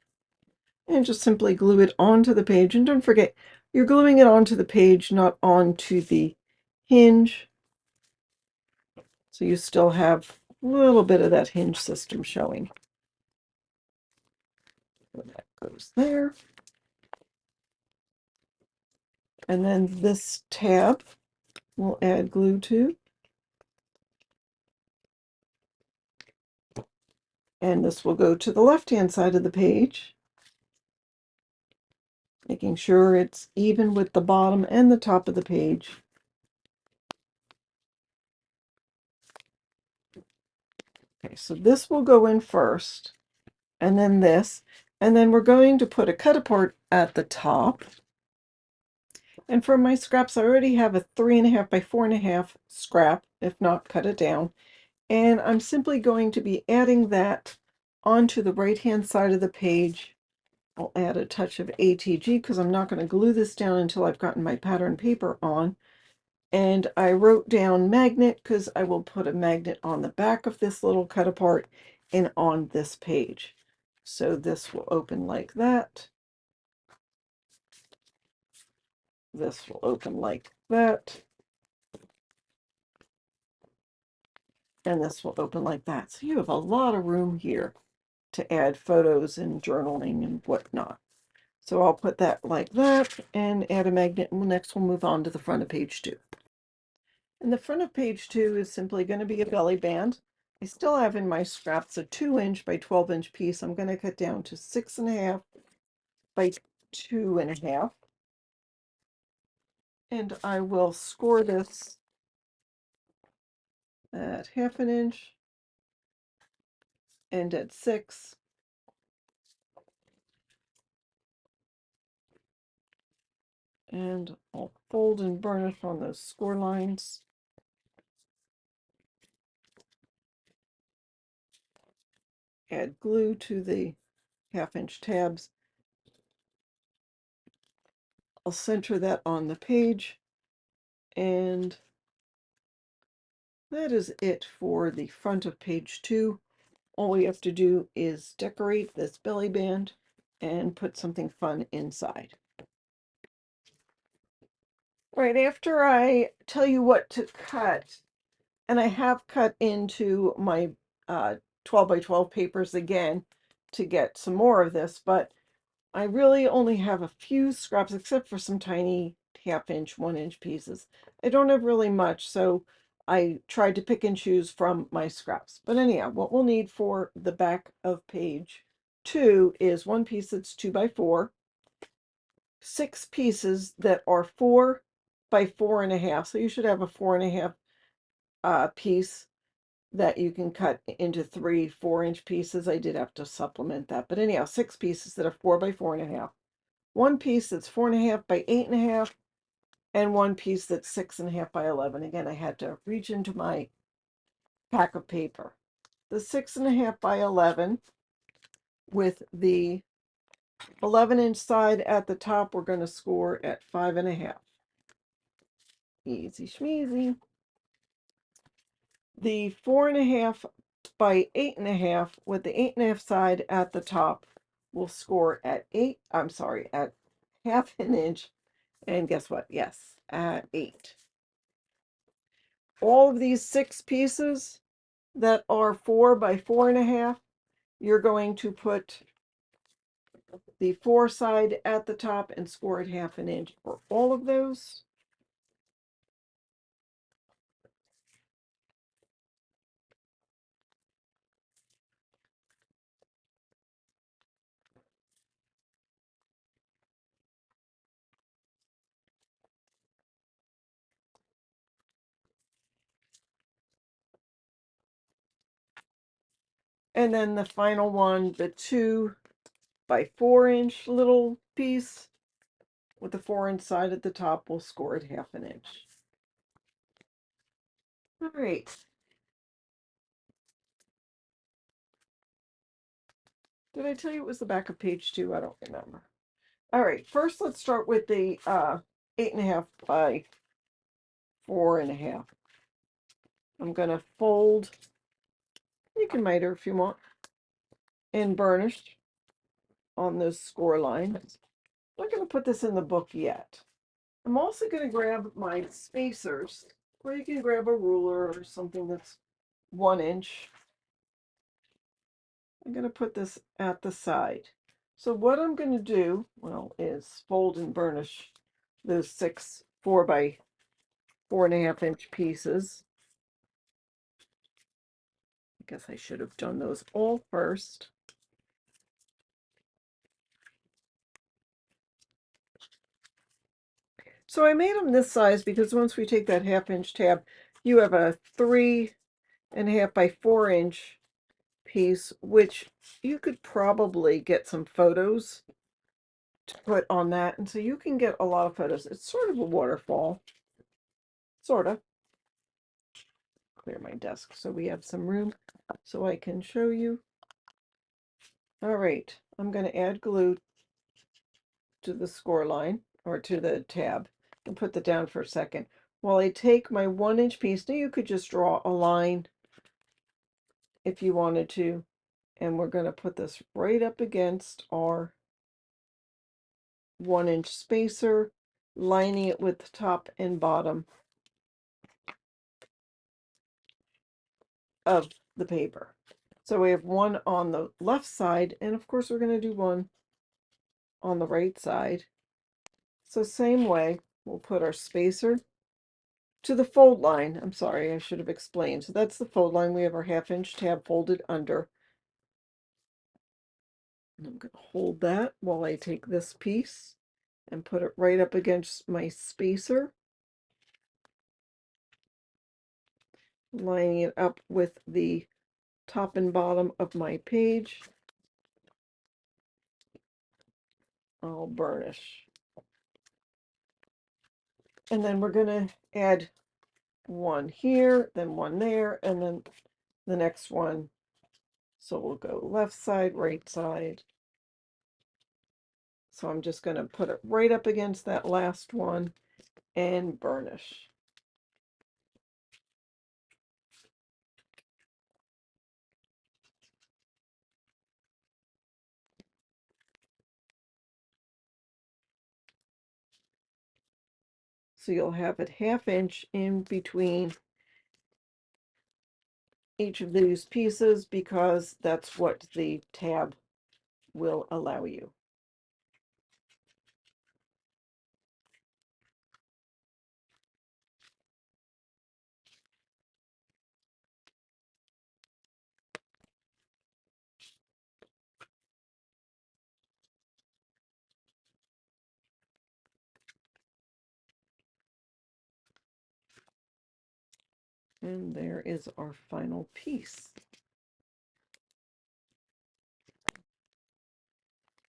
and just simply glue it onto the page. And don't forget, you're gluing it onto the page, not onto the hinge. So you still have a little bit of that hinge system showing. So that goes there. And then this tab we'll add glue to. And this will go to the left-hand side of the page, making sure it's even with the bottom and the top of the page. Okay, so this will go in first, and then this, and then we're going to put a cut apart at the top. And for my scraps, I already have a 3.5 by 4.5 scrap. If not, cut it down. And I'm simply going to be adding that onto the right-hand side of the page. I'll add a touch of ATG because I'm not going to glue this down until I've gotten my pattern paper on. And I wrote down magnet because I will put a magnet on the back of this little cut apart and on this page. So this will open like that. This will open like that. And this will open like that. So you have a lot of room here to add photos and journaling and whatnot. So I'll put that like that and add a magnet. And next we'll move on to the front of page 2. And the front of page 2 is simply going to be a belly band. I still have in my scraps a 2-inch by 12-inch piece. I'm going to cut down to 6.5 by 2.5. And I will score this at 1/2 inch and at 6. And I'll fold and burnish on those score lines. Add glue to the 1/2 inch tabs. I'll center that on the page, and that is it for the front of page 2. All we have to do is decorate this belly band and put something fun inside. Right after I tell you what to cut, and I have cut into my 12 by 12 papers again to get some more of this, but I really only have a few scraps except for some tiny 1/2 inch, 1-inch pieces. I don't have really much, so I tried to pick and choose from my scraps. But anyhow, what we'll need for the back of page 2 is one piece that's 2 by 4, 6 pieces that are 4 by 4.5. So you should have a 4.5 piece that you can cut into 3 4-inch pieces. I did have to supplement that, but anyhow, 6 pieces that are 4 by 4.5. One piece that's 4.5 by 8.5, and one piece that's 6.5 by 11. Again, I had to reach into my pack of paper. The 6.5 by 11 with the 11-inch side at the top, we're going to score at 5.5. Easy schmeezy. The 4.5 by 8.5 with the 8.5 side at the top will score at 8. I'm sorry, at 1/2 an inch. And guess what? Yes, at 8. All of these 6 pieces that are 4 by 4.5, you're going to put the 4 side at the top and score at 1/2 an inch for all of those. And then the final one, the 2 by 4-inch little piece with the 4-inch side at the top, will score at 1/2 an inch. All right. Did I tell you it was the back of page 2? I don't remember. All right, first let's start with the 8.5 by 4.5. I'm going to fold, you can miter if you want, and burnish on those score lines. I'm not going to put this in the book yet. I'm also going to grab my spacers, or you can grab a ruler or something that's 1 inch. I'm going to put this at the side. So what I'm going to do, well, is fold and burnish those 6 4 by 4.5 inch pieces. I guess I should have done those all first. So I made them this size because once we take that 1/2 inch tab, you have a 3.5 by 4-inch piece, which you could probably get some photos to put on that. And so you can get a lot of photos. It's sort of a waterfall, sort of. Clear my desk so we have some room so I can show you. All right, I'm going to add glue to the score line or to the tab and put that down for a second while I take my 1-inch piece. Now you could just draw a line if you wanted to, and we're going to put this right up against our 1-inch spacer, lining it with the top and bottom of the paper. So we have one on the left side, and of course we're going to do one on the right side. So same way, we'll put our spacer to the fold line. I'm sorry, I should have explained. So that's the fold line. We have our 1/2-inch tab folded under. And I'm going to hold that while I take this piece and put it right up against my spacer, lining it up with the top and bottom of my page. I'll burnish. And then we're going to add one here, then one there, and then the next one. So we'll go left side, right side. So I'm just going to put it right up against that last one and burnish. So you'll have it 1/2 inch in between each of these pieces because that's what the tab will allow you. And there is our final piece.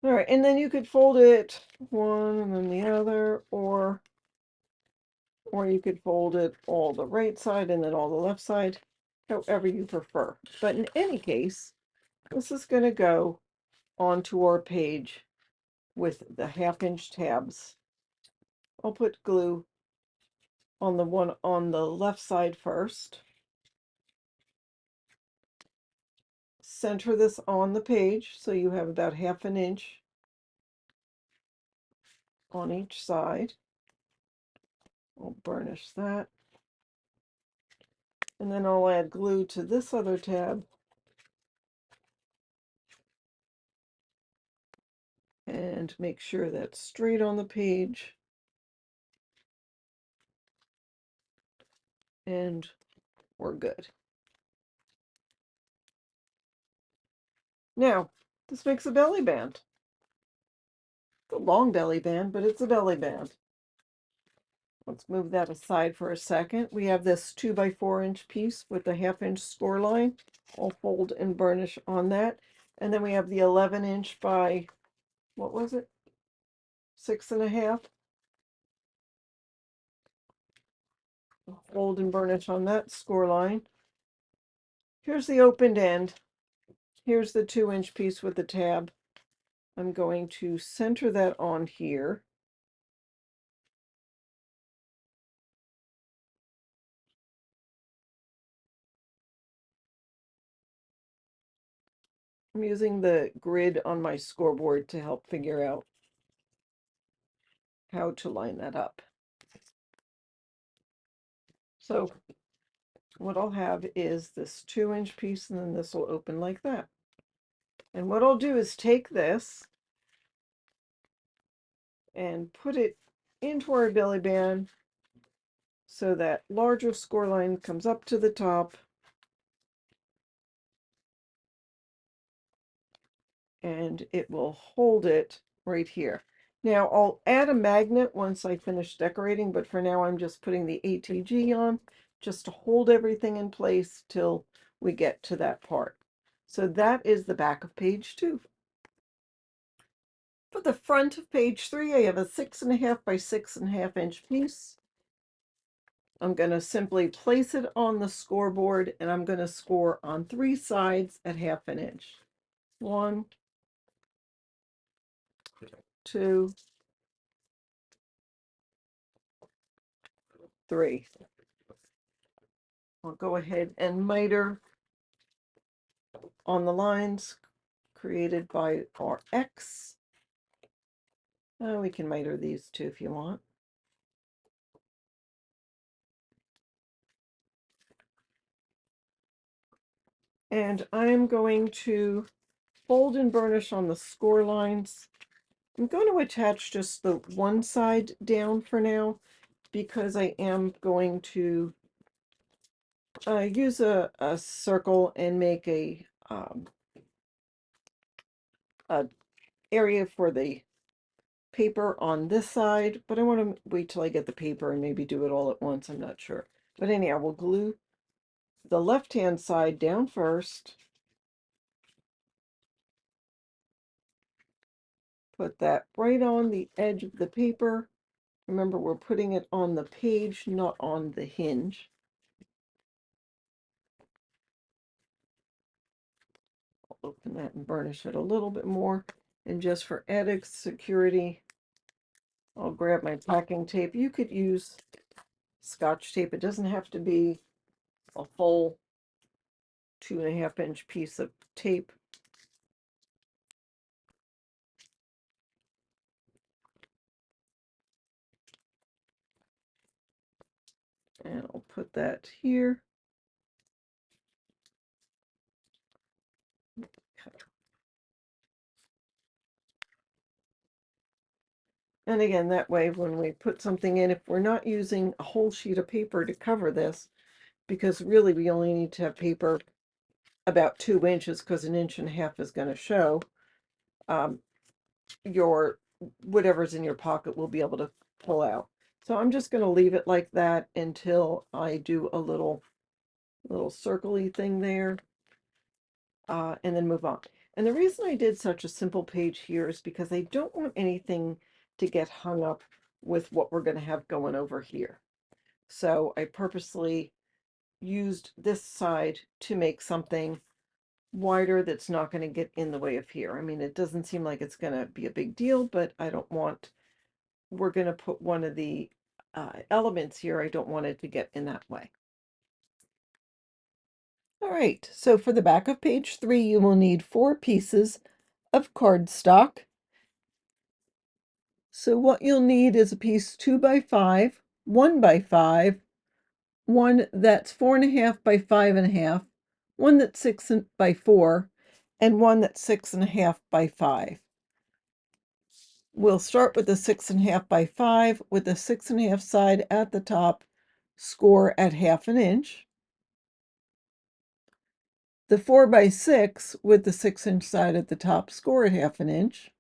All right, and then you could fold it one and then the other, or you could fold it all the right side and then all the left side, however you prefer. But in any case, this is going to go onto our page with the 1/2 inch tabs. I'll put glue on the one on the left side first. Center this on the page so you have about 1/2 inch on each side. I'll burnish that. And then I'll add glue to this other tab. And make sure that's straight on the page. And we're good. Now, this makes a belly band. It's a long belly band, but it's a belly band. Let's move that aside for a second. We have this 2x4 inch piece with a 1/2 inch score line. I'll fold and burnish on that. And then we have the 11 inch by, what was it? 6.5. Fold and burnish on that score line. Here's the opened end. Here's the 2-inch piece with the tab. I'm going to center that on here. I'm using the grid on my scoreboard to help figure out how to line that up. So what I'll have is this 2-inch piece, and then this will open like that. And what I'll do is take this and put it into our belly band so that larger score line comes up to the top. And it will hold it right here. Now I'll add a magnet once I finish decorating, but for now I'm just putting the ATG on just to hold everything in place till we get to that part. So that is the back of page 2. For the front of page 3, I have a 6.5 by 6.5 inch piece. I'm going to simply place it on the scoreboard, and I'm going to score on 3 sides at 1/2 an inch. 1, 2, 3. I'll go ahead and miter on the lines created by our X. We can miter these too if you want. And I'm going to fold and burnish on the score lines. I'm going to attach just the one side down for now because I am going to use a circle and make a area for the paper on this side, but I want to wait till I get the paper and maybe do it all at once. I'm not sure. But anyhow, we'll glue the left-hand side down first. Put that right on the edge of the paper. Remember, we're putting it on the page, not on the hinge. I'll open that and burnish it a little bit more. And just for added security, I'll grab my packing tape. You could use Scotch tape. It doesn't have to be a full 2.5 inch piece of tape. And I'll put that here. And again, that way when we put something in, if we're not using a whole sheet of paper to cover this, because really we only need to have paper about 2 inches because 1.5 inches is going to show, your whatever's in your pocket will be able to pull out. So I'm just going to leave it like that until I do a little circle-y thing there, and then move on. And the reason I did such a simple page here is because I don't want anything to get hung up with what we're going to have going over here. So I purposely used this side to make something wider that's not going to get in the way of here. I mean, it doesn't seem like it's going to be a big deal, but I don't want, we're going to put one of the elements here. I don't want it to get in that way. All right, so for the back of page 3, you will need 4 pieces of cardstock. So what you'll need is a piece 2 by 5, 1 by 5, one that's 4.5 by 5.5, one that's 6 by 4, and one that's 6.5 by 5. We'll start with the 6.5 by 5 with the 6.5 side at the top, score at 1/2 an inch. The 4 by 6 with the 6-inch side at the top, score at 1/2 an inch.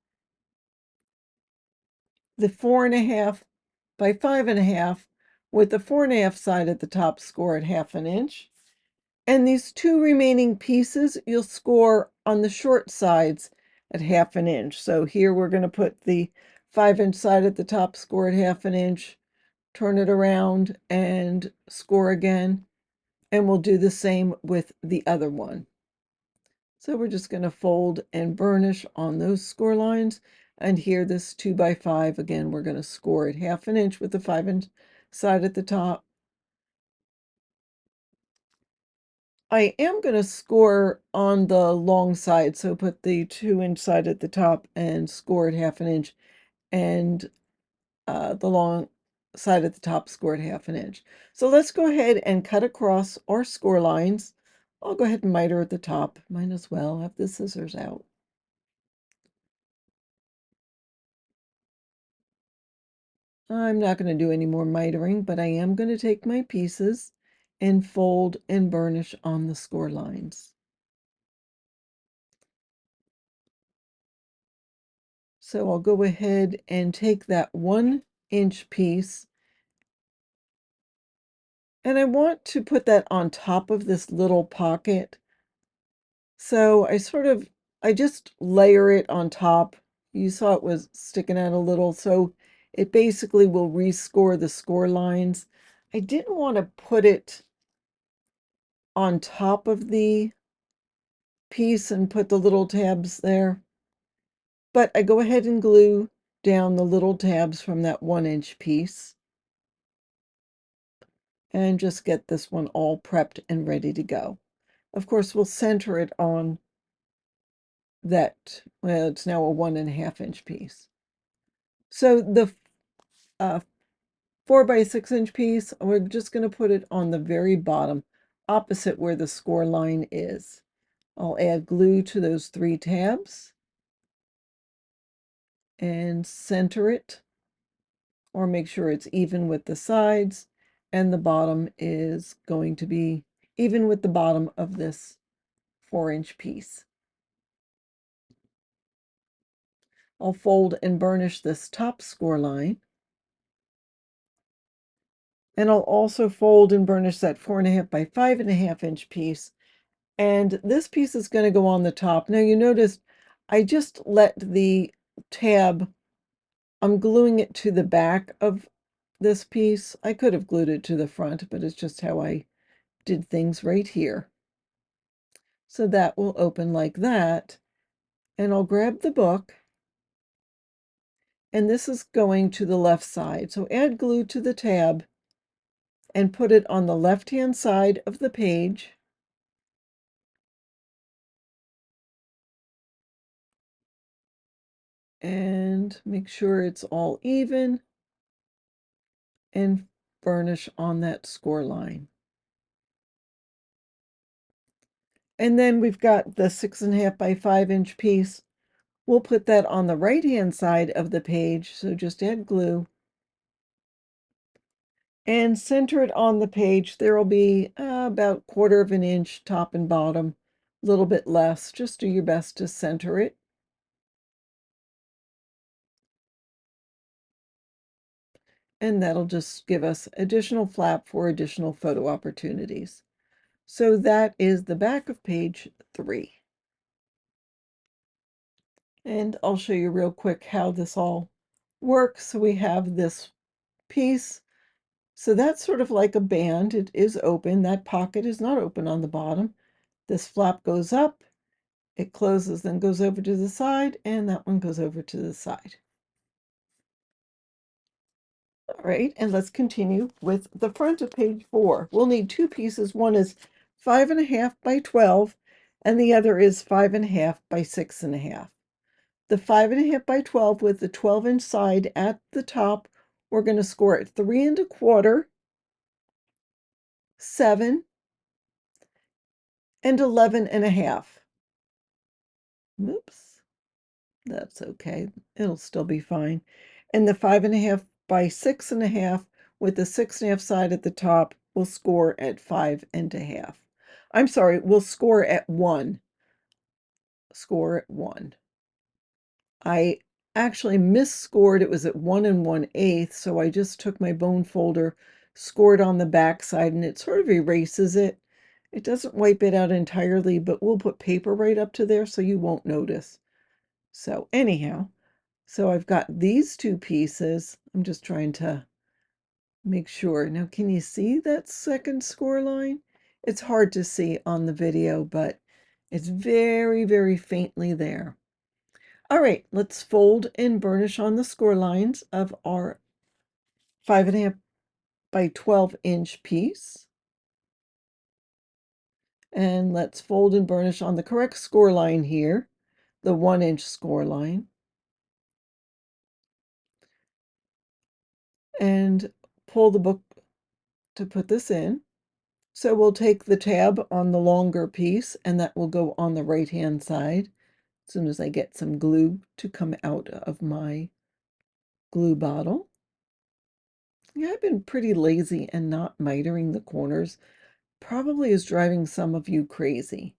The 4.5 by 5.5 with the 4.5 side at the top, score at 1/2 an inch. And these 2 remaining pieces, you'll score on the short sides at 1/2 an inch. So here we're going to put the 5-inch side at the top, score at 1/2 an inch, turn it around and score again. And we'll do the same with the other one. So we're just going to fold and burnish on those score lines. And here, this 2 by 5, again, we're going to score at 1/2 an inch with the 5-inch side at the top. I am going to score on the long side, so put the 2-inch side at the top and score at 1/2 an inch, and the long side at the top score at 1/2 an inch. So let's go ahead and cut across our score lines. I'll go ahead and miter at the top. Might as well have the scissors out. I'm not going to do any more mitering, but I am going to take my pieces and fold and burnish on the score lines. So I'll go ahead and take that 1-inch piece, and I want to put that on top of this little pocket. So I just layer it on top You saw it was sticking out a little, so it basically will rescore the score lines. I didn't want to put it on top of the piece and put the little tabs there, but I go ahead and glue down the little tabs from that 1-inch piece and just get this one all prepped and ready to go. Of course, we'll center it on that, well, it's now a 1.5-inch piece. So the 4 by 6 inch piece, we're just going to put it on the very bottom, opposite where the score line is. I'll add glue to those 3 tabs and center it, or make sure it's even with the sides, and the bottom is going to be even with the bottom of this 4-inch piece. I'll fold and burnish this top score line. And I'll also fold and burnish that 4.5 by 5.5-inch piece. And this piece is going to go on the top. Now you notice I just let the tab, I'm gluing it to the back of this piece. I could have glued it to the front, but it's just how I did things right here. So that will open like that. And I'll grab the book. And this is going to the left side. So add glue to the tab and put it on the left-hand side of the page. And make sure it's all even and burnish on that score line. And then we've got the 6.5 by 5-inch piece. We'll put that on the right-hand side of the page, so just add glue and center it on the page. There will be about 1/4 of an inch top and bottom, a little bit less. Just do your best to center it. And that'll just give us additional flap for additional photo opportunities. So that is the back of page 3. And I'll show you real quick how this all works. So we have this piece. So that's sort of like a band. It is open. That pocket is not open on the bottom. This flap goes up, it closes, then goes over to the side, and that one goes over to the side. All right, and let's continue with the front of page 4. We'll need 2 pieces. One is 5.5 by 12, and the other is 5.5 by 6.5. The 5.5 by 12 with the 12-inch side at the top, we're going to score at 3.25, 7, and 11.5. Oops, that's okay. It'll still be fine. And the 5.5 by 6.5 with the 6.5 side at the top, we'll score at 5.5. I'm sorry, we'll score at 1. Score at 1. I actually misscored. It was at 1 1/8, so I just took my bone folder, scored on the back side, and it sort of erases it. It doesn't wipe it out entirely, but we'll put paper right up to there so you won't notice. So anyhow, so I've got these 2 pieces. I'm just trying to make sure. Now, can you see that second score line? It's hard to see on the video, but it's very, very faintly there. All right, let's fold and burnish on the score lines of our 5.5 by 12-inch piece. And let's fold and burnish on the correct score line here, the 1-inch score line. And pull the book to put this in. So we'll take the tab on the longer piece, and that will go on the right-hand side as soon as I get some glue to come out of my glue bottle. Yeah, I've been pretty lazy and not mitering the corners. Probably is driving some of you crazy.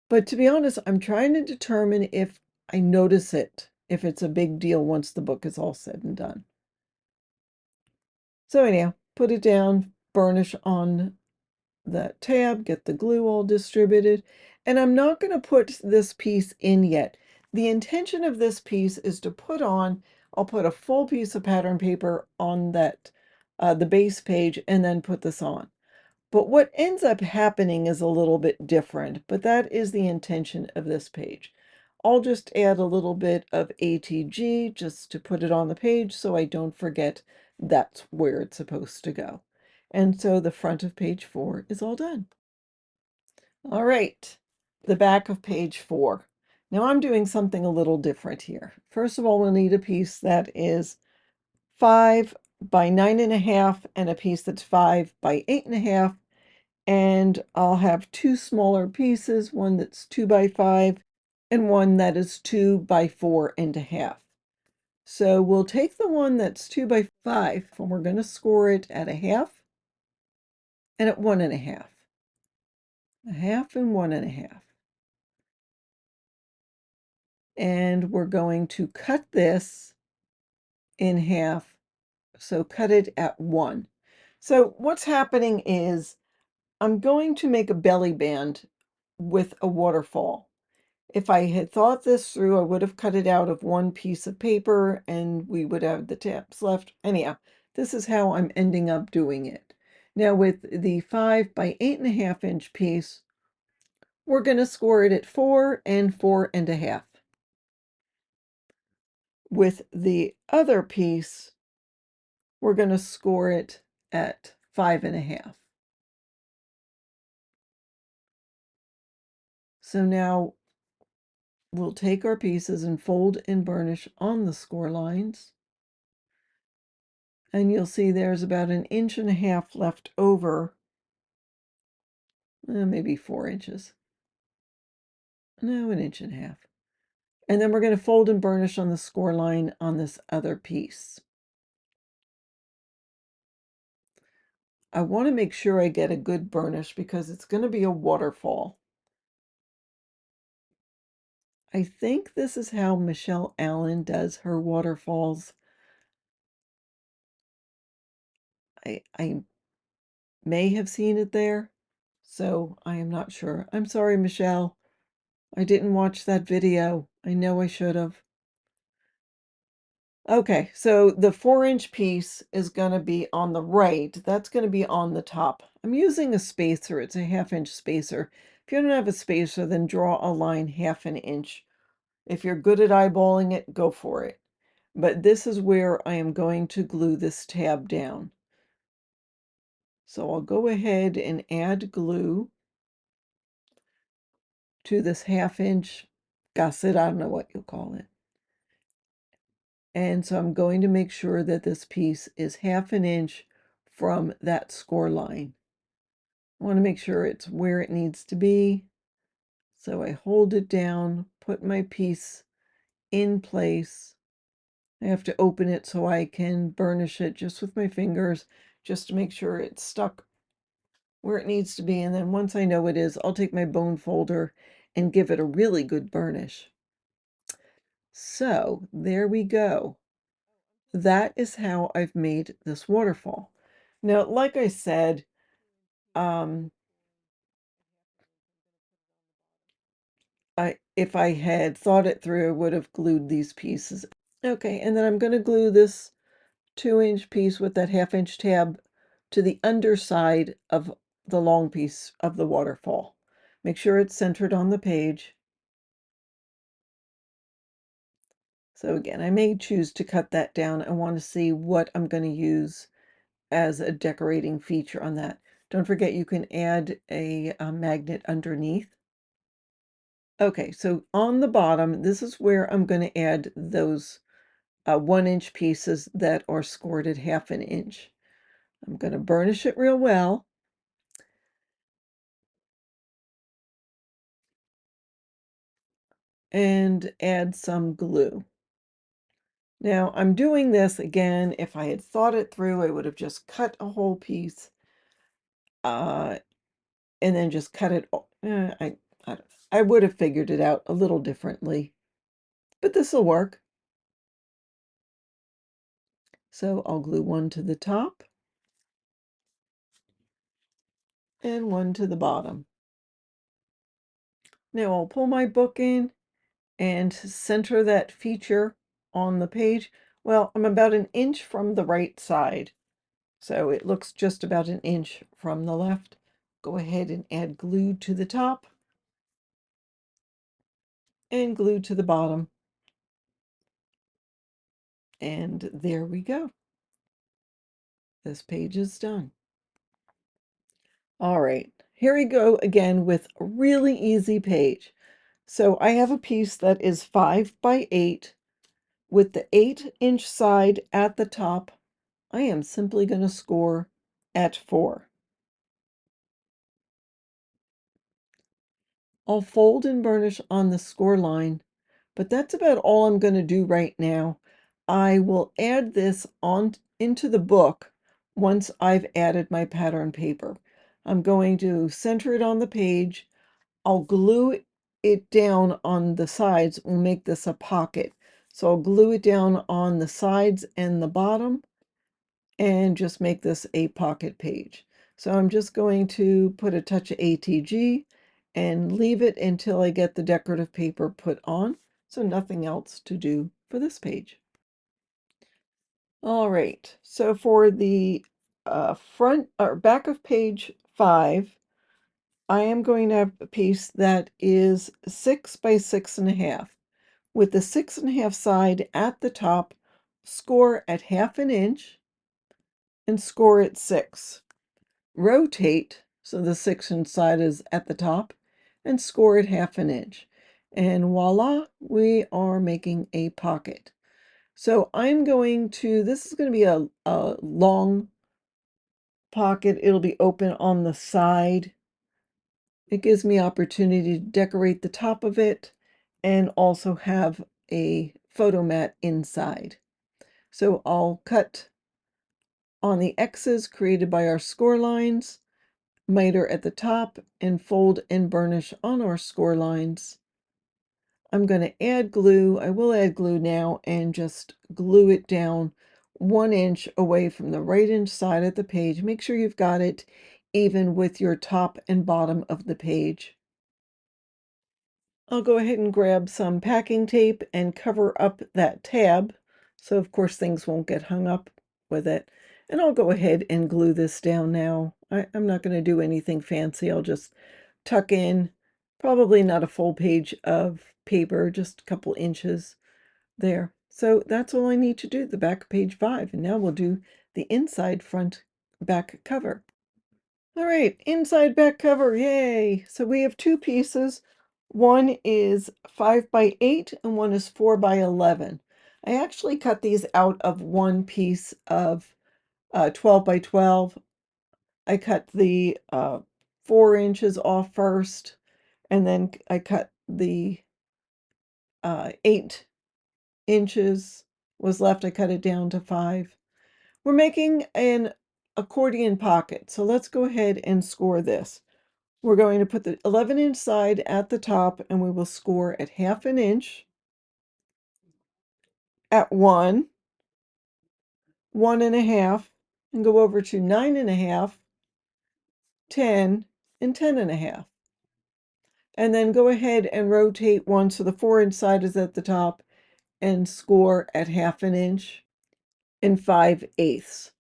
But to be honest, I'm trying to determine if I notice it, if it's a big deal once the book is all said and done. So anyhow, put it down, burnish on that tab, get the glue all distributed. And I'm not going to put this piece in yet. The intention of this piece is to put on, I'll put a full piece of pattern paper on that, the base page, and then put this on. But what ends up happening is a little bit different, but that is the intention of this page. I'll just add a little bit of ATG just to put it on the page so I don't forget that's where it's supposed to go. And so the front of page 4 is all done. All right, the back of page 4. Now I'm doing something a little different here. First of all, we'll need a piece that is 5 by 9.5 and a piece that's 5 by 8.5. And I'll have two smaller pieces, one that's 2 by 5 and one that is 2 by 4.5. So we'll take the one that's 2 by 5 and we're going to score it at 1/2 and at 1.5. 1/2 and 1.5. And we're going to cut this in half. So cut it at 1. So what's happening is I'm going to make a belly band with a waterfall. If I had thought this through, I would have cut it out of one piece of paper and we would have the tips left. Anyhow, this is how I'm ending up doing it. Now with the 5 by 8.5 inch piece, we're going to score it at 4 and 4.5. With the other piece, we're going to score it at 5.5. So now we'll take our pieces and fold and burnish on the score lines. And you'll see there's about 1.5 inches left over. Maybe 4 inches. No, 1.5 inches. And then we're going to fold and burnish on the score line on this other piece. I want to make sure I get a good burnish because it's going to be a waterfall. I think this is how Michelle Allen does her waterfalls. I may have seen it there, so I am not sure. I'm sorry, Michelle. I didn't watch that video. I know I should have. Okay, so the 4-inch piece is going to be on the right. That's going to be on the top. I'm using a spacer. It's a 1/2 inch spacer. If you don't have a spacer, then draw a line 1/2 inch. If you're good at eyeballing it, go for it. But this is where I am going to glue this tab down. So I'll go ahead and add glue to this 1/2 inch gusset. I don't know what you'll call it. And so I'm going to make sure that this piece is 1/2 inch from that score line. I want to make sure it's where it needs to be. So I hold it down, put my piece in place. I have to open it so I can burnish it just with my fingers, just to make sure it's stuck where it needs to be. And then once I know it is, I'll take my bone folder and give it a really good burnish. So there we go. That is how I've made this waterfall. Now, like I said, if I had thought it through, I would have glued these pieces. Okay, and then I'm going to glue this 2-inch piece with that 1/2 inch tab to the underside of the long piece of the waterfall. Make sure it's centered on the page. So again, I may choose to cut that down. I want to see what I'm going to use as a decorating feature on that. Don't forget you can add a magnet underneath. Okay, so on the bottom, this is where I'm going to add those 1-inch pieces that are scored at 1/2 inch. I'm going to burnish it real well. And add some glue. Now I'm doing this again. If I had thought it through, I would have just cut a whole piece and then just cut it. I would have figured it out a little differently, but this will work. So I'll glue one to the top and one to the bottom. Now I'll pull my book in and center that feature on the page. Well, I'm about an inch from the right side, so it looks just about an inch from the left. Go ahead and add glue to the top and glue to the bottom. And there we go. This page is done. All right, here we go again with a really easy page. So I have a piece that is 5 by 8 with the 8-inch side at the top. I am simply going to score at 4. I'll fold and burnish on the score line, but that's about all I'm going to do right now. I will add this on into the book once I've added my pattern paper. I'm going to center it on the page. I'll glue it down on the sides. We'll make this a pocket. So I'll glue it down on the sides and the bottom and just make this a pocket page. So I'm just going to put a touch of ATG and leave it until I get the decorative paper put on. So nothing else to do for this page. All right, so for the front or back of page 5, I am going to have a piece that is 6 by 6.5 with the 6.5 side at the top, score at 1/2 inch and score at 6. Rotate so the 6-inch side is at the top and score at 1/2 inch. And voila, we are making a pocket. So I'm going to, this is going to be a long pocket. It'll be open on the side. It gives me opportunity to decorate the top of it and also have a photo mat inside. So I'll cut on the X's created by our score lines, miter at the top, and fold and burnish on our score lines. I'm going to add glue. I will add glue now and just glue it down 1 inch away from the right inch side of the page. Make sure you've got it even with your top and bottom of the page. I'll go ahead and grab some packing tape and cover up that tab. So of course things won't get hung up with it. And I'll go ahead and glue this down now. I'm not going to do anything fancy. I'll just tuck in probably not a full page of paper, just a couple inches there. So that's all I need to do, the back of page 5. And now we'll do the inside front back cover. All right, inside back cover, yay! So we have 2 pieces. One is 5 by 8 and one is 4 by 11. I actually cut these out of one piece of 12 by 12. I cut the 4 inches off first, and then I cut the 8 inches was left. I cut it down to 5. We're making an accordion pocket, so let's go ahead and score this. We're going to put the 11-inch side at the top, and we will score at 1/2 inch, at 1, 1.5, and go over to 9.5, 10, and 10.5. And then go ahead and rotate one so the 4-inch side is at the top and score at 1/2 inch and 5/8.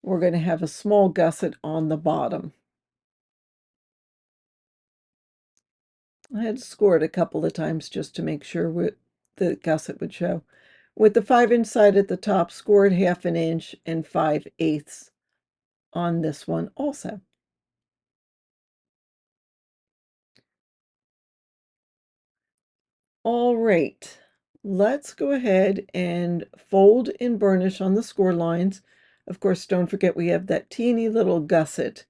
We're going to have a small gusset on the bottom. I had to score it a couple of times just to make sure the gusset would show. With the 5-inch side at the top, score it 1/2 inch and 5/8 on this one also. All right, let's go ahead and fold and burnish on the score lines. Of course, don't forget we have that teeny little gusset,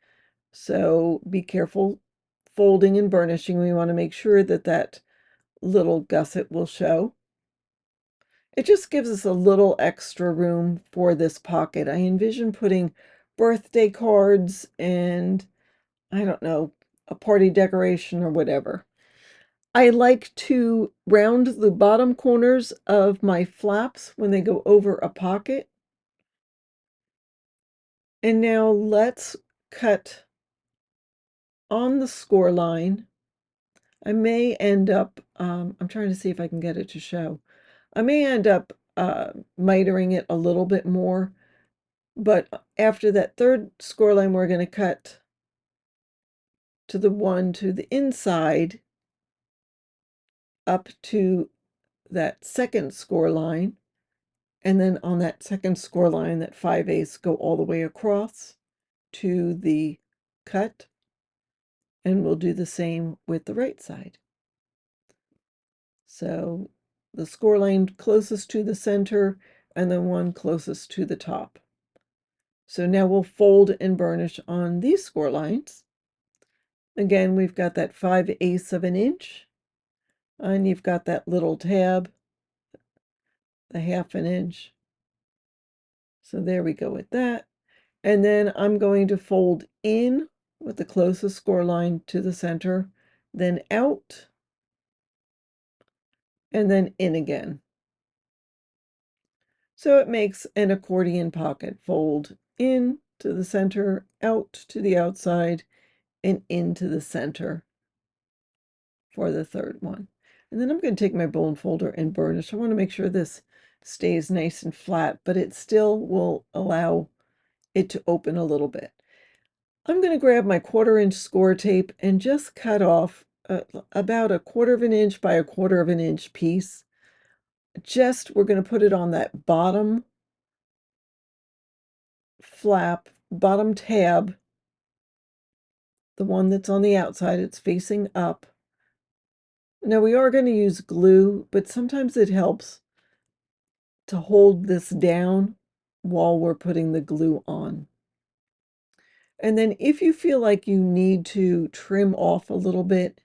so be careful folding and burnishing. We want to make sure that that little gusset will show. It just gives us a little extra room for this pocket. I envision putting birthday cards and, I don't know, a party decoration or whatever. I like to round the bottom corners of my flaps when they go over a pocket. And now let's cut on the score line. I may end up, I'm trying to see if I can get it to show. I may end up mitering it a little bit more, but after that third score line, we're going to cut to the one to the inside up to that second score line, and then on that second score line, that 5/8 go all the way across to the cut, and we'll do the same with the right side. So the score line closest to the center and the one closest to the top. So now we'll fold and burnish on these score lines. Again, we've got that 5/8 of an inch, and you've got that little tab, the 1/2 an inch. So there we go with that. And then I'm going to fold in with the closest score line to the center, then out, and then in again. So it makes an accordion pocket. Fold in to the center, out to the outside, and into the center for the third one. And then I'm going to take my bone folder and burnish. I want to make sure this stays nice and flat, but it still will allow it to open a little bit. I'm going to grab my 1/4 inch score tape and just cut off about a 1/4 of an inch by a 1/4 of an inch piece. We're going to put it on that bottom flap, bottom tab, the one that's on the outside, it's facing up. Now we are going to use glue, but sometimes it helps to hold this down while we're putting the glue on. And then if you feel like you need to trim off a little bit,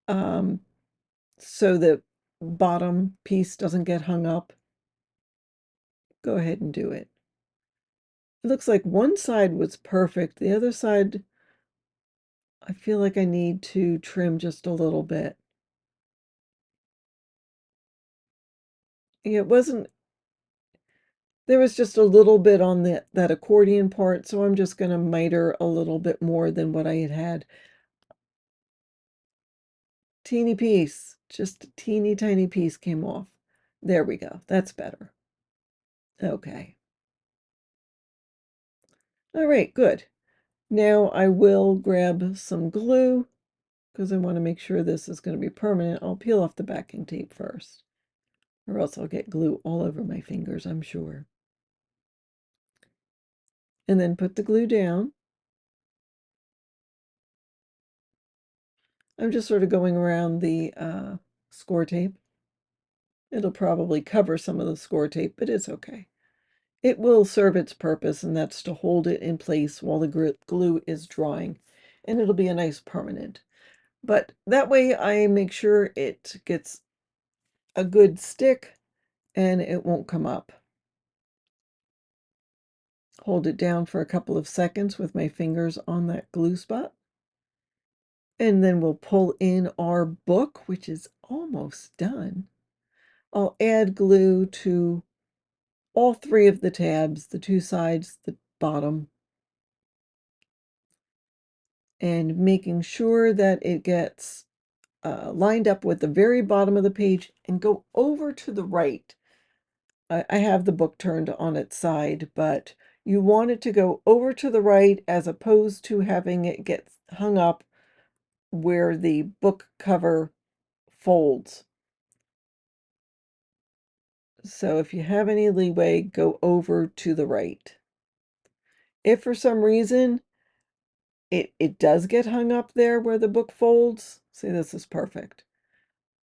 so the bottom piece doesn't get hung up, go ahead and do it. It looks like one side was perfect. The other side, I feel like I need to trim just a little bit. It wasn't, there was just a little bit on that accordion part, so I'm just going to miter a little bit more than what I had. Teeny piece, just a teeny tiny piece came off. There we go. That's better. Okay. All right, good. Now I will grab some glue because I want to make sure this is going to be permanent. I'll peel off the backing tape first, or else I'll get glue all over my fingers, I'm sure. And then put the glue down. I'm just sort of going around the score tape. It'll probably cover some of the score tape, but it's okay. It will serve its purpose, and that's to hold it in place while the glue is drying, and it'll be a nice permanent. But that way I make sure it gets a good stick and it won't come up. Hold it down for a couple of seconds with my fingers on that glue spot. And then we'll pull in our book, which is almost done. I'll add glue to all 3 of the tabs, the 2 sides, the bottom, and making sure that it gets lined up with the very bottom of the page and go over to the right. I have the book turned on its side, but you want it to go over to the right as opposed to having it get hung up where the book cover folds. So if you have any leeway, go over to the right. If for some reason it does get hung up there where the book folds, see, this is perfect.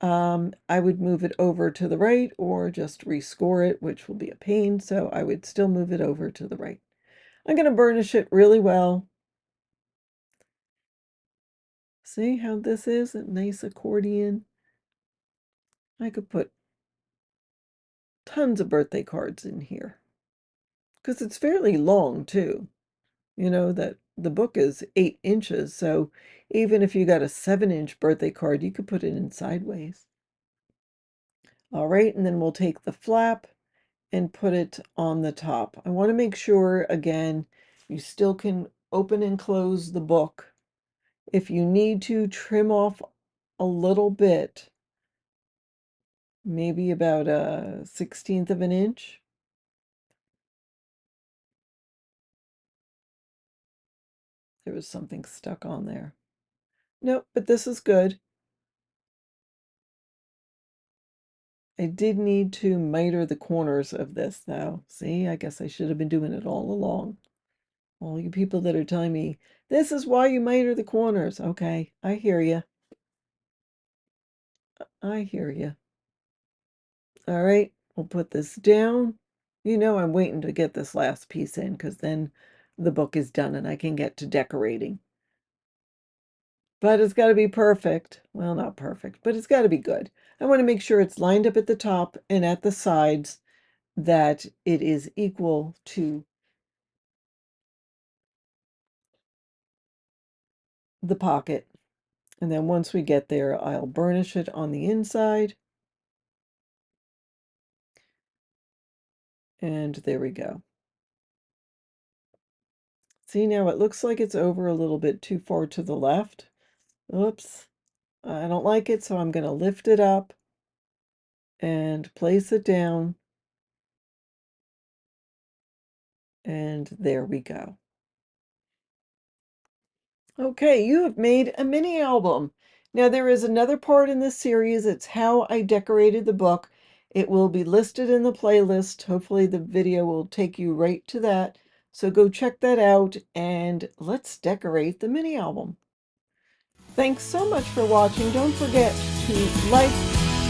I would move it over to the right or just rescore it, which will be a pain, so I would still move it over to the right. I'm going to burnish it really well. See how this is a nice accordion? I could put tons of birthday cards in here because it's fairly long too. You know that the book is 8 inches, so even if you got a 7-inch birthday card, you could put it in sideways. All right, and then we'll take the flap and put it on the top. I want to make sure, again, you still can open and close the book. If you need to, trim off a little bit, maybe about a 1/16 of an inch. There was something stuck on there. Nope, but this is good. I did need to miter the corners of this, though. See, I guess I should have been doing it all along. All you people that are telling me, this is why you miter the corners. Okay, I hear you. I hear you. All right, we'll put this down. You know I'm waiting to get this last piece in because then the book is done and I can get to decorating. But it's got to be perfect. Well, not perfect, but it's got to be good. I want to make sure it's lined up at the top and at the sides, that it is equal to the pocket. And then once we get there, I'll burnish it on the inside. And there we go. See, now it looks like it's over a little bit too far to the left. Oops. I don't like it, so I'm going to lift it up and place it down. And there we go. Okay, you have made a mini album. Now there is another part in this series. It's how I decorated the book. It will be listed in the playlist. Hopefully the video will take you right to that. So go check that out and let's decorate the mini album. Thanks so much for watching. Don't forget to like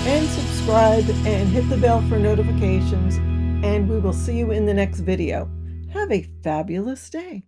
and subscribe and hit the bell for notifications. And we will see you in the next video. Have a fabulous day.